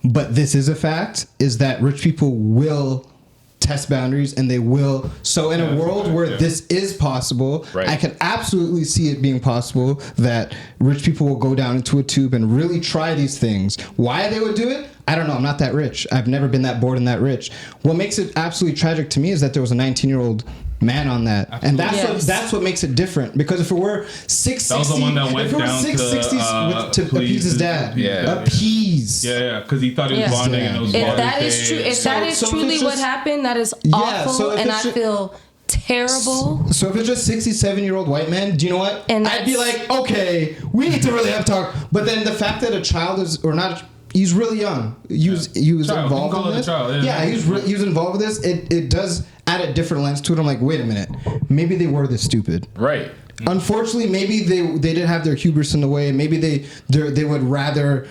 but this is a fact, is that rich people will test boundaries and they will. So in a world where this is possible, I can absolutely see it being possible that rich people will go down into a tube and really try these things. Why they would do it? I don't know. I'm not that rich. I've never been that bored and that rich. What makes it absolutely tragic to me is that there was a 19-year-old man on that. Absolutely. And that's what makes it different. Because if it were 660, that was the one that went down to appease his dad. Appease. Yeah, because he thought he was bonding and it was if that is true, if that is truly what happened, that is awful, and I feel terrible. So if it's just 67-year-old white man, do you know what? And I'd be like, okay, we need to really have talk. But then the fact that a child is, or not, he's really young. He was involved in this. He was involved with this. It does add a different lens to it. I'm like, wait a minute, maybe they were this stupid. Right. Unfortunately, maybe they didn't have their hubris in the way. Maybe they would rather.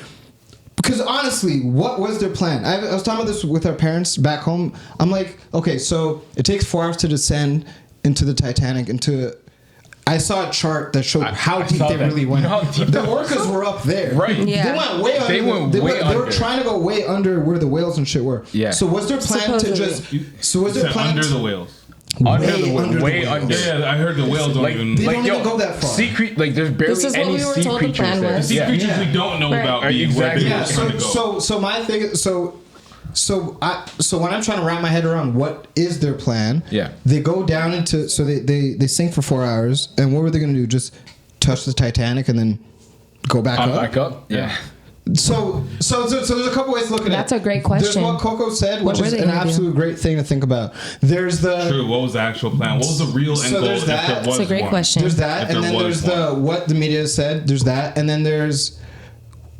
Because honestly, what was their plan? I was talking about this with our parents back home. I'm like, okay, so it takes 4 hours to descend into the Titanic. I saw a chart that showed how deep they really went. The orcas were up there. Right. Yeah. They went way under. They were trying to go way under where the whales and shit were. Yeah. So was their plan to just... So was their plan under the whales? Way under. Yeah, I heard the whales don't even... They don't even go that far. Sea there's barely any sea creatures there. The sea creatures we don't know about being where they were trying to go. So my thing... So when I'm trying to wrap my head around what is their plan, they go down into, so they sink for 4 hours, and what were they going to do? Just touch the Titanic and then go back up? Back up, yeah. So there's a couple ways to look at it. That's a great question. There's what Coco said, which is an absolute great thing to think about. There's the... True, what was the actual plan? What was the real end goal if there was one? That's a great question. There's that, and then there's the what the media said. There's that, and then there's...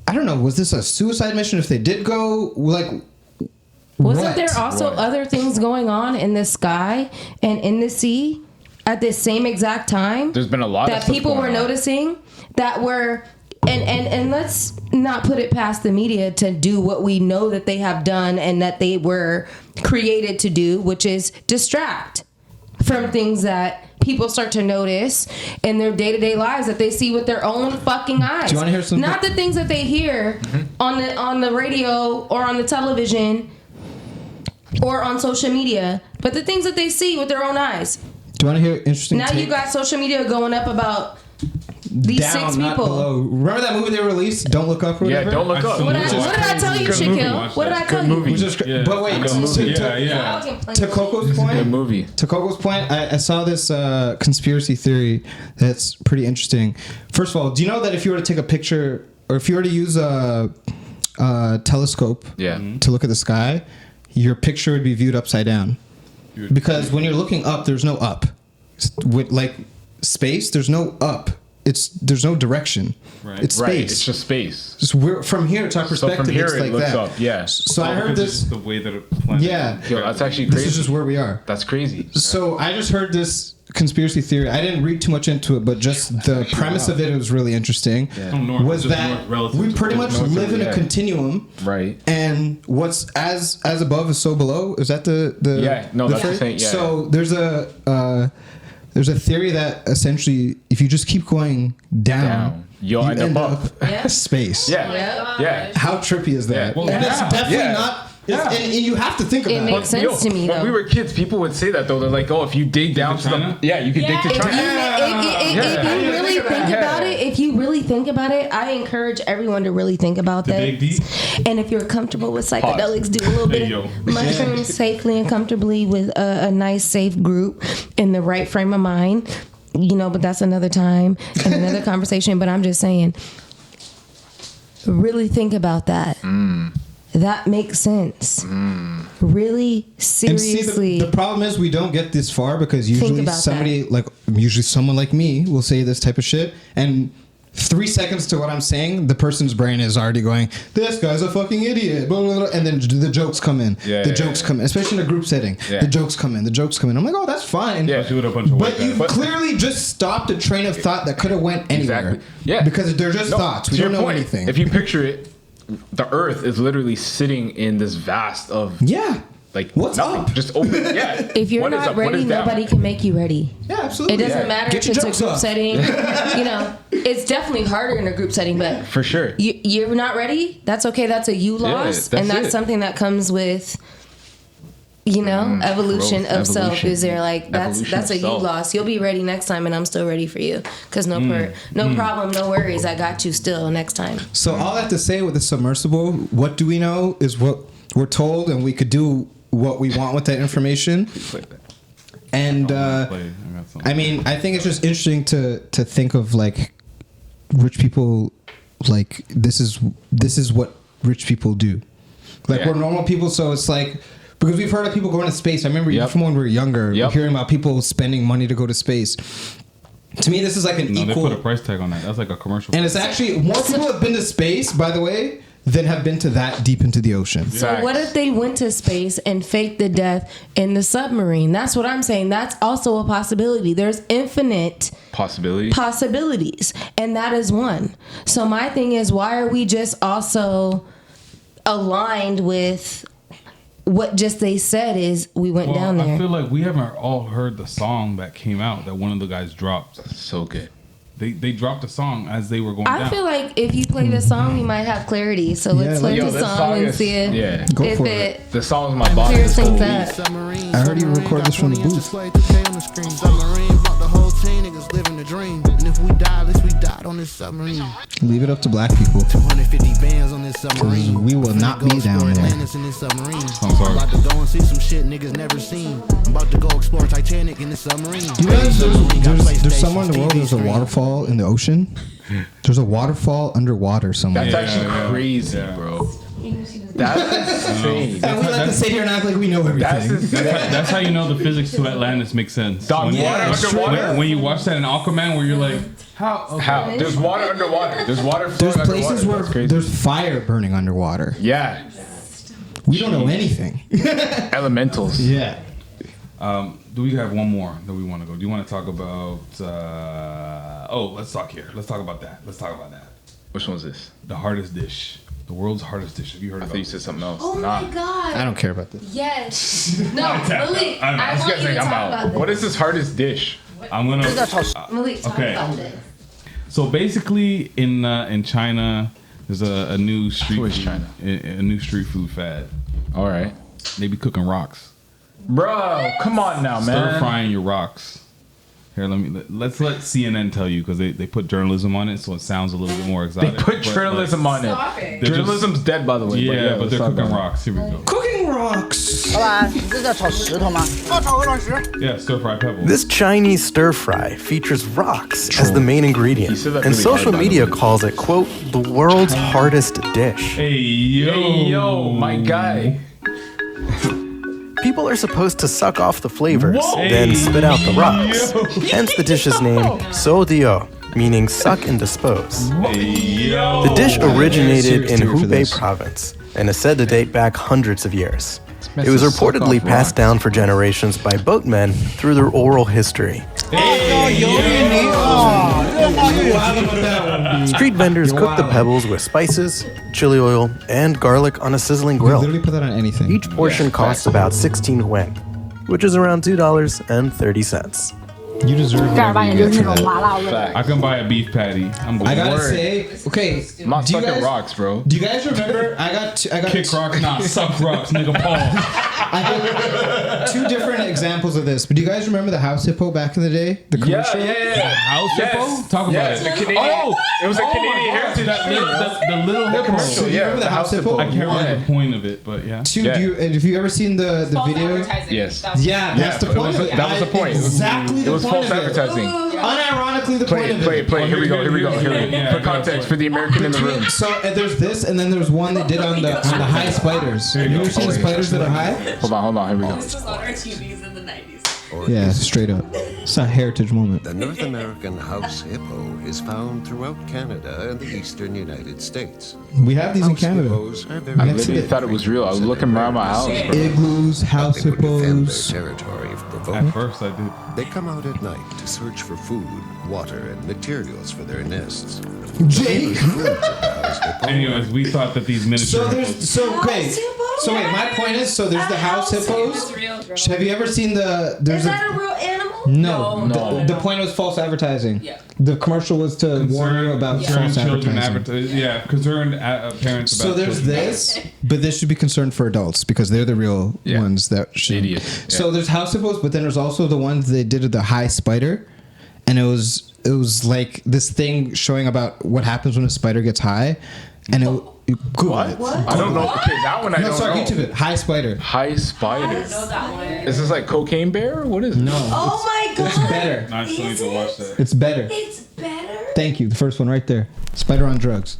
I don't know, was this a suicide mission if they did go? Like... Wasn't there also other things going on in the sky and in the sea at this same exact time? There's been a lot that of stuff people were on. noticing that were And let's not put it past the media to do what we know that they have done and that they were created to do, which is distract from things that people start to notice in their day-to-day lives that they see with their own fucking eyes. Do you want to hear something? Not the things that they hear on the radio or on the television or on social media, but the things that they see with their own eyes. Do you want to hear interesting? Now you got social media going up about these Down, 6 not people. below. Remember that movie they released? Don't Look Up or whatever? Yeah, Don't Look Up. What did I tell you, Shaquille? What did I tell you? But wait, to Coco's point, Good movie. To Coco's point, I saw this conspiracy theory that's pretty interesting. First of all, do you know that if you were to take a picture, or if you were to use a telescope to look at the sky, your picture would be viewed upside down? Because when you're looking up, there's no up. With like space, there's no up. There's no direction. Right. It's space. Right. It's just space. Just from here, it's our perspective. So from here it's like it looks that. up. Yeah. So I heard this. The way that it planet. Yeah. Yo, that's actually crazy. This is just where we are. That's crazy. So I just heard this conspiracy theory. I didn't read too much into it, but just the premise of it was really interesting. Yeah. Was that we pretty much live in a continuum, right? And what's as above is so below. Is that the yeah? No, that's the thing. Yeah. So there's a theory that essentially, if you just keep going down you'll end up space. Yeah. How trippy is that? Well, and it's definitely not. And you have to think about it. It makes sense to me, though. When we were kids, people would say that, though. They're like, oh, if you dig down to China? you could dig to China. If you really think about it, I encourage everyone to really think about that. Dig deep. And if you're comfortable with psychedelics, do a little bit of mushrooms safely and comfortably with a nice, safe group in the right frame of mind. But that's another time and another conversation. But I'm just saying, really think about that. That makes sense. Really, seriously. And see, the problem is we don't get this far because usually someone like me will say this type of shit, and 3 seconds to what I'm saying, the person's brain is already going, this guy's a fucking idiot, blah, blah, blah. And then the jokes come in. Come in, especially in a group setting. The jokes come in. I'm like, oh, that's fine. Yeah, with a bunch of but you've clearly just stopped a train of thought that could have went anywhere. Exactly. Yeah. Because they're just thoughts. We don't know anything. If you picture it, the Earth is literally sitting in this vast of like what's nothing. up? Just open. Yeah. If you're not ready, nobody can make you ready. Yeah, absolutely. It doesn't matter if it's a group setting. It's definitely harder in a group setting, but for sure, you're not ready. That's okay. That's a you loss, and that's something that comes with evolution of self. Is there like that's a you loss? You'll be ready next time, and I'm still ready for you because no problem, no worries. I got you still next time. So all that to say with the submersible, what do we know is what we're told, and we could do what we want with that information. And I mean, I think it's just interesting to think of like rich people, like this is what rich people do. Like we're normal people, so it's like. Because we've heard of people going to space. I remember from when we were younger, hearing about people spending money to go to space. To me, this is like an equal. They put a price tag on that. That's like a commercial. And it's actually more people have been to space, by the way, than have been to that deep into the ocean. So what if they went to space and faked the death in the submarine? That's what I'm saying. That's also a possibility. There's infinite possibilities, and that is one. So my thing is, why are we just also aligned with what just they said is we went down there? I feel like we haven't all heard the song that came out that one of the guys dropped. So good. They dropped a song as they were going down. I feel like if you play the song, you might have clarity. So let's play the song and see if the song's my body. Clears things up. I heard you record this from the booth. And if we die, at least we died on this submarine. Leave it up to black people. 250 bands on this submarine. We will not be down there. I'm about to go and see some shit niggas never seen. I'm about to go explore Titanic in this submarine. You guys, there's somewhere in the world. There's a waterfall in the ocean. There's a waterfall underwater somewhere. That's actually crazy, bro. That's insane. And we like to sit here and act like we know everything. That's how you know the physics to Atlantis makes sense. Underwater. When you watch that in Aquaman, where you're like, how? Okay. How? There's water underwater. There's water flowing underwater. There's places where there's fire burning underwater. Yeah. We don't know anything. Elementals. Yeah. Do we have one more that we want to go? Do you want to talk about? Let's talk here. Let's talk about that. Which one's this? The hardest dish. The world's hardest dish. Have you heard about it? I thought you said something else. Oh my God. I don't care about this. Yes. No, Malik, I want you to talk about this. What is this hardest dish? I'm gonna. Malik, talk about this. So basically, in China, there's a new street food fad. All right. They be cooking rocks. Bro, come on now, man. Stir frying your rocks. Here, let's let CNN tell you because they put journalism on it, so it sounds a little bit more exotic. They put journalism on it. Journalism's dead, by the way. Yeah, but they're cooking rocks. Here we go. Cooking rocks. Yeah, stir fry pebbles. This Chinese stir fry features rocks as the main ingredient, and social media calls it, quote, the world's hardest dish. Hey yo, my guy. People are supposed to suck off the flavors, then spit out the rocks. Hence the dish's name, so dio, meaning suck and dispose. The dish originated in Hubei province and is said to date back hundreds of years. It was reportedly passed down for generations by boatmen through their oral history. Street vendors cook the pebbles with spices, chili oil, and garlic on a sizzling grill. Literally put that on anything. Each portion costs about 16 yuan, which is around $2.30. You deserve whatever you get for that. I can buy a beef patty. I'm good. I gotta say, okay. I'm not sucking rocks, bro. Do you guys remember? I got kick rocks, nah, suck rocks, nigga. Paul. I got two different examples of this. But do you guys remember the house hippo back in the day? The commercial. Yeah. House hippo. Talk about it. The Canadian. It was a Canadian heritage. The little hippo. So you remember the house hippo? I can't remember the point of it, but yeah. Have you ever seen the video? Yes. Yeah, that's the point. That was the point. Exactly the point. False advertising. Unironically, the point of it. Play. Here we go. For context, for the American in the room. So there's this, and then there's one they did on the high spiders. Have you ever seen the spiders that are high? Hold on. Here we go. This was on our TVs in the 90s. Yeah, straight up. It's a heritage moment. The North American house hippo is found throughout Canada and the eastern United States. We have these in Canada. I literally thought it was real. I was looking around my house. Bro. Igloos, house hippos. Their territory if provoked. At first, I did. They come out at night to search for food, water, and materials for their nests. Jake. Anyways, we thought that these miniature. So wait, my point is, so there's the house hippos. Have you ever seen the? Is that a real animal? No. The point was false advertising. Yeah. The commercial was to warn you about false advertising. Concerned parents about. So there's this, but this should be concerned for adults because they're the real ones that should. Idiots. So there's house hippos, but then there's also the ones they did the high spider, and it was like this thing showing about what happens when a spider gets high, and it. What? I don't know. Okay, that one I don't know. YouTube it. High spider. High spider. I don't know that one. Is this like cocaine bear? What is it? No. Oh my God. It's better. I still need to watch that. It's better. It's better. Thank you. The first one right there. Spider on drugs.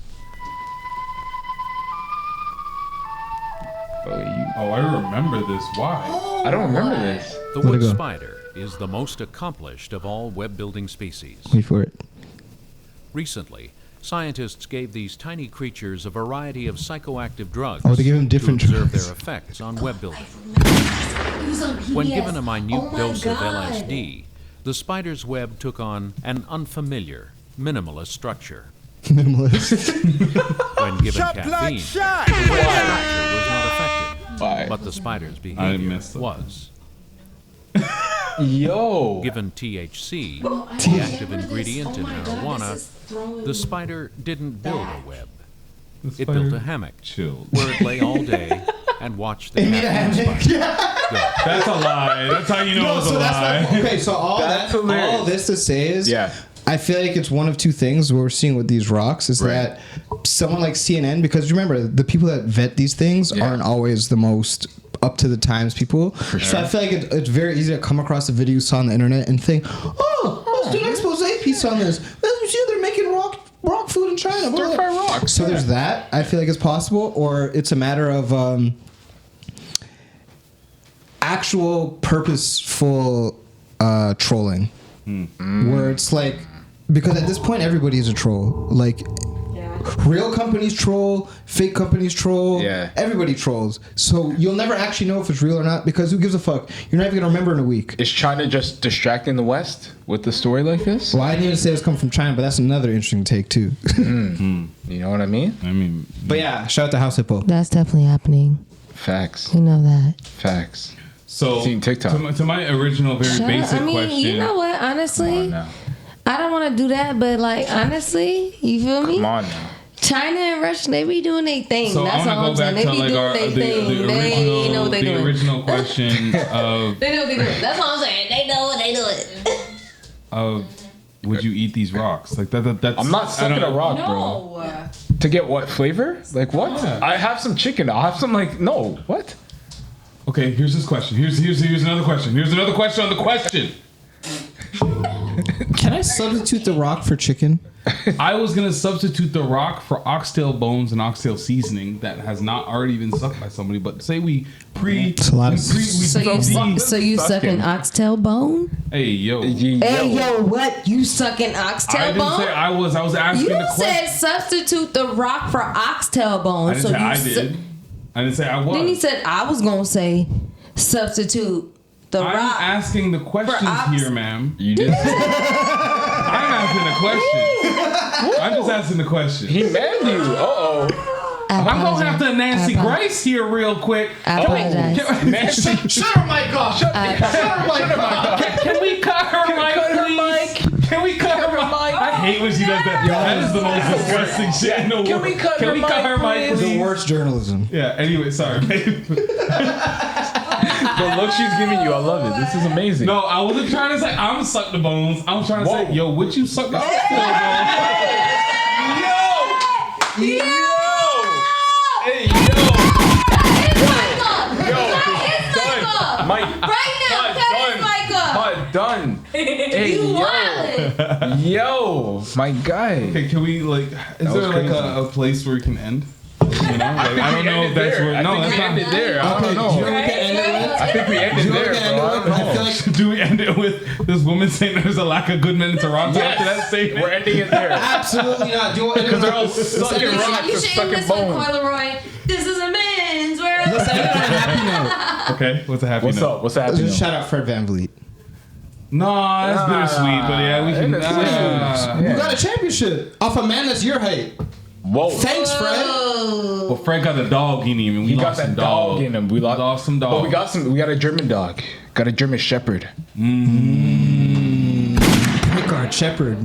Oh, I remember this. Why? I don't remember this. The wood spider is the most accomplished of all web-building species. Wait for it. Recently, scientists gave these tiny creatures a variety of psychoactive drugs they give them different to observe drugs. their effects on web building. When given a minute dose of LSD, the spider's web took on an unfamiliar, minimalist structure. Minimalist. When given caffeine, the web structure was not affected, but the spider's behavior was. Given THC, the active ingredient in marijuana, the spider didn't build a web. It built a hammock where it lay all day and watched the caffeine spider go. That's a lie. That's how you know it's a lie. Okay, so all this to say is, I feel like it's one of two things we're seeing with these rocks is that someone like CNN, because remember, the people that vet these things aren't always the most up to the times people. Sure. So I feel like it's very easy to come across a video you saw on the internet and think, let's do an expose piece on this. They're making rock food in China. Stir-fry rocks. So there's that. I feel like it's possible, or it's a matter of actual purposeful trolling, where it's like, because at this point everybody is a troll. Like, real companies troll, fake companies troll. Yeah. Everybody trolls. So you'll never actually know if it's real or not because who gives a fuck? You're not even gonna remember in a week. Is China just distracting the West with the story like this? Well, I didn't even say it's come from China, but that's another interesting take too. You know what I mean? But yeah, shout out to House Hippo. That's definitely happening. Facts. We know that. Facts. So Seen TikTok. To my original very basic question. You know what? Honestly, I don't want to do that, but like honestly, you feel me? Come on now. China and Russia, they be doing their thing. So That's I all I'm want to saying. go They back be to like doing their thing. They know what they doing. the original question of They know what they doing. That's all I'm saying. They know what they doing. would you eat these rocks? Like that's I'm not sucking a rock, bro. No. To get what flavor? Like what? Yeah. I have some chicken. I'll have some like no. What? Okay, here's this question. Here's another question. Here's another question on the question. Can I substitute the rock for chicken? I was gonna substitute the rock for oxtail bones and oxtail seasoning that has not already been sucked by somebody. But say we So you sucking oxtail bone? Hey yo. Hey yo, what? You sucking oxtail I didn't bone? say I was. I was asking You the question. said substitute the rock for oxtail bone. I didn't say I did. I didn't say I was. Then he said I was gonna say substitute the I'm rock. asking the questions here, ma'am. You did. I'm asking the question. I'm just asking the question. He mad you. I'm gonna have to Nancy Grace here real quick. Nancy, shut her mic off. Shut her mic off. Can we cut her mic, please? Can we cut her mic? I hate when she does that. That is the most disgusting shit in the world. Can we cut her mic, The worst journalism. Yeah. Anyway, sorry, babe. The look she's giving you, I love it. This is amazing. No, I wasn't trying to say I'm gonna suck the bones. I was trying to say, yo, would you suck the bones? Yo! Hey, Mike. Right now, cut his mic up. Done. Hey, You yo, my guy. Okay, can we like? Is there like a place where we can end? You know, like, I don't know if that's where. No, that's not. Ended there. I don't know. Do you know what we can end it with? I think we ended there, bro. I don't know. Do we end it with this woman saying there's a lack of good men in Toronto after that statement? We're ending it there. Absolutely not. Do you want to Because they're all sucking rocks You and should end sucking this with bones. Coileroy. This is a men's world. Let's end it on a happy note. Okay, what's a happy What's note? up? What's happening? Just shout out Fred VanVleet. No, that's bittersweet, but yeah, we can. You got a championship off a man that's your height. Whoa. Thanks, Fred. Well, Fred got the dog in him, and we He got lost some that dog in him. We lost some dog. But we got a German dog. Got a German Shepherd. Pickard Shepherd.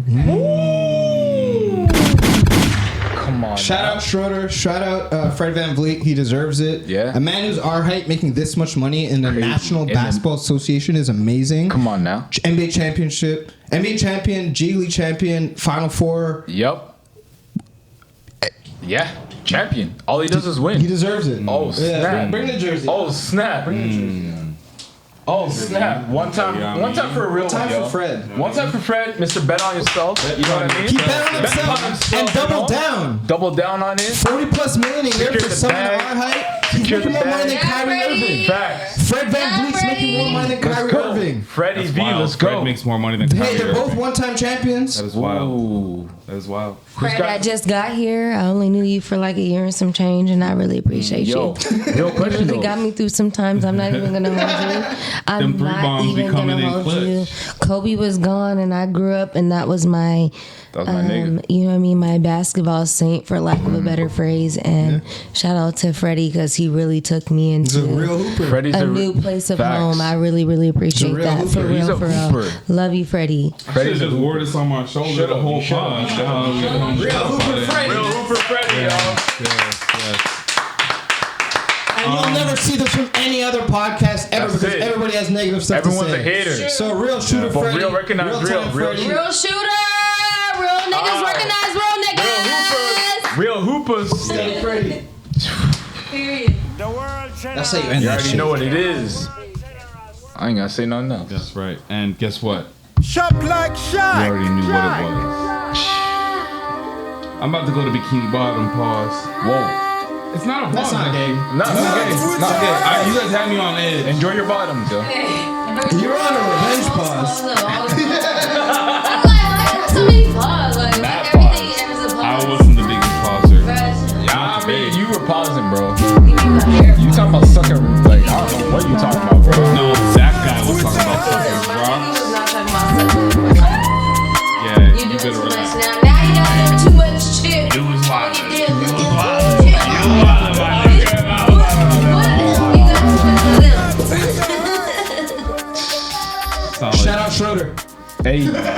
Come on. Shout out Schroeder. Shout out Fred VanVleet. He deserves it. Yeah. A man who's our height making this much money in the National Basketball Association is amazing. Come on now. NBA championship, NBA champion, G League champion, Final Four. Yep. Yeah. Champion. All he does is win. He deserves it. Oh, Yeah, snap. bring the jersey. Oh, snap. Bring the jersey. Oh, snap. One time for a real One time yo. for Fred. One time for Fred. Mr. Bet on yourself. You know what I mean? He bet on himself and double down. Double down on it. 40+ million a year Secure for the someone bag. our height. He's Secure making the more money than bag. Kyrie Irving. Facts. Fred VanVleet's making more money than Kyrie Irving. Freddie That's V, wild. let's Fred go. makes more money than Kyrie Hey, they're both Irving. one-time champions. That is wild. Ooh. That is wild. Fred, I just got here. I only knew you for like a year and some change, and I really appreciate Yo, you. real You question really though. got me through some times. I'm not even gonna hold you. I'm Them three not bombs be even coming gonna in hold you. clutch. Kobe was gone, and I grew up, and that was my, That was my nigga. you know what I mean, my basketball saint, for lack of a better phrase. And shout out to Freddie because he really took me He's a into real hooper. Freddie's a new place of home. I really, really appreciate real that. For hooper. He's real, a for hooper. real. Love you, Freddie. I should just wore this on my shoulder the whole pod. Real hooper Freddy. Real Hooper Freddie, y'all. Yes. And you'll never see this from any other podcast ever That's because it. everybody has negative stuff Everyone's to say. a hater. So real shooter But Freddy. real recognize real. time Real Freddy. Real shooter. Real niggas recognize real niggas. Real Hoopers. Steady Freddy. Period. That's how you end You that already shit. know what it is. I ain't gotta say nothing else. That's right. And guess what? Shop like You shot. already knew what it was. I'm about to go to Bikini Bottom. Pause. Whoa. It's not a That's pause. not gay. No, it's not gay. It's not gay. You guys had me on edge. Enjoy your bottoms, yo. You're on a revenge pause. So many pause. Like everything ends a pause. I wasn't the biggest pause Hey.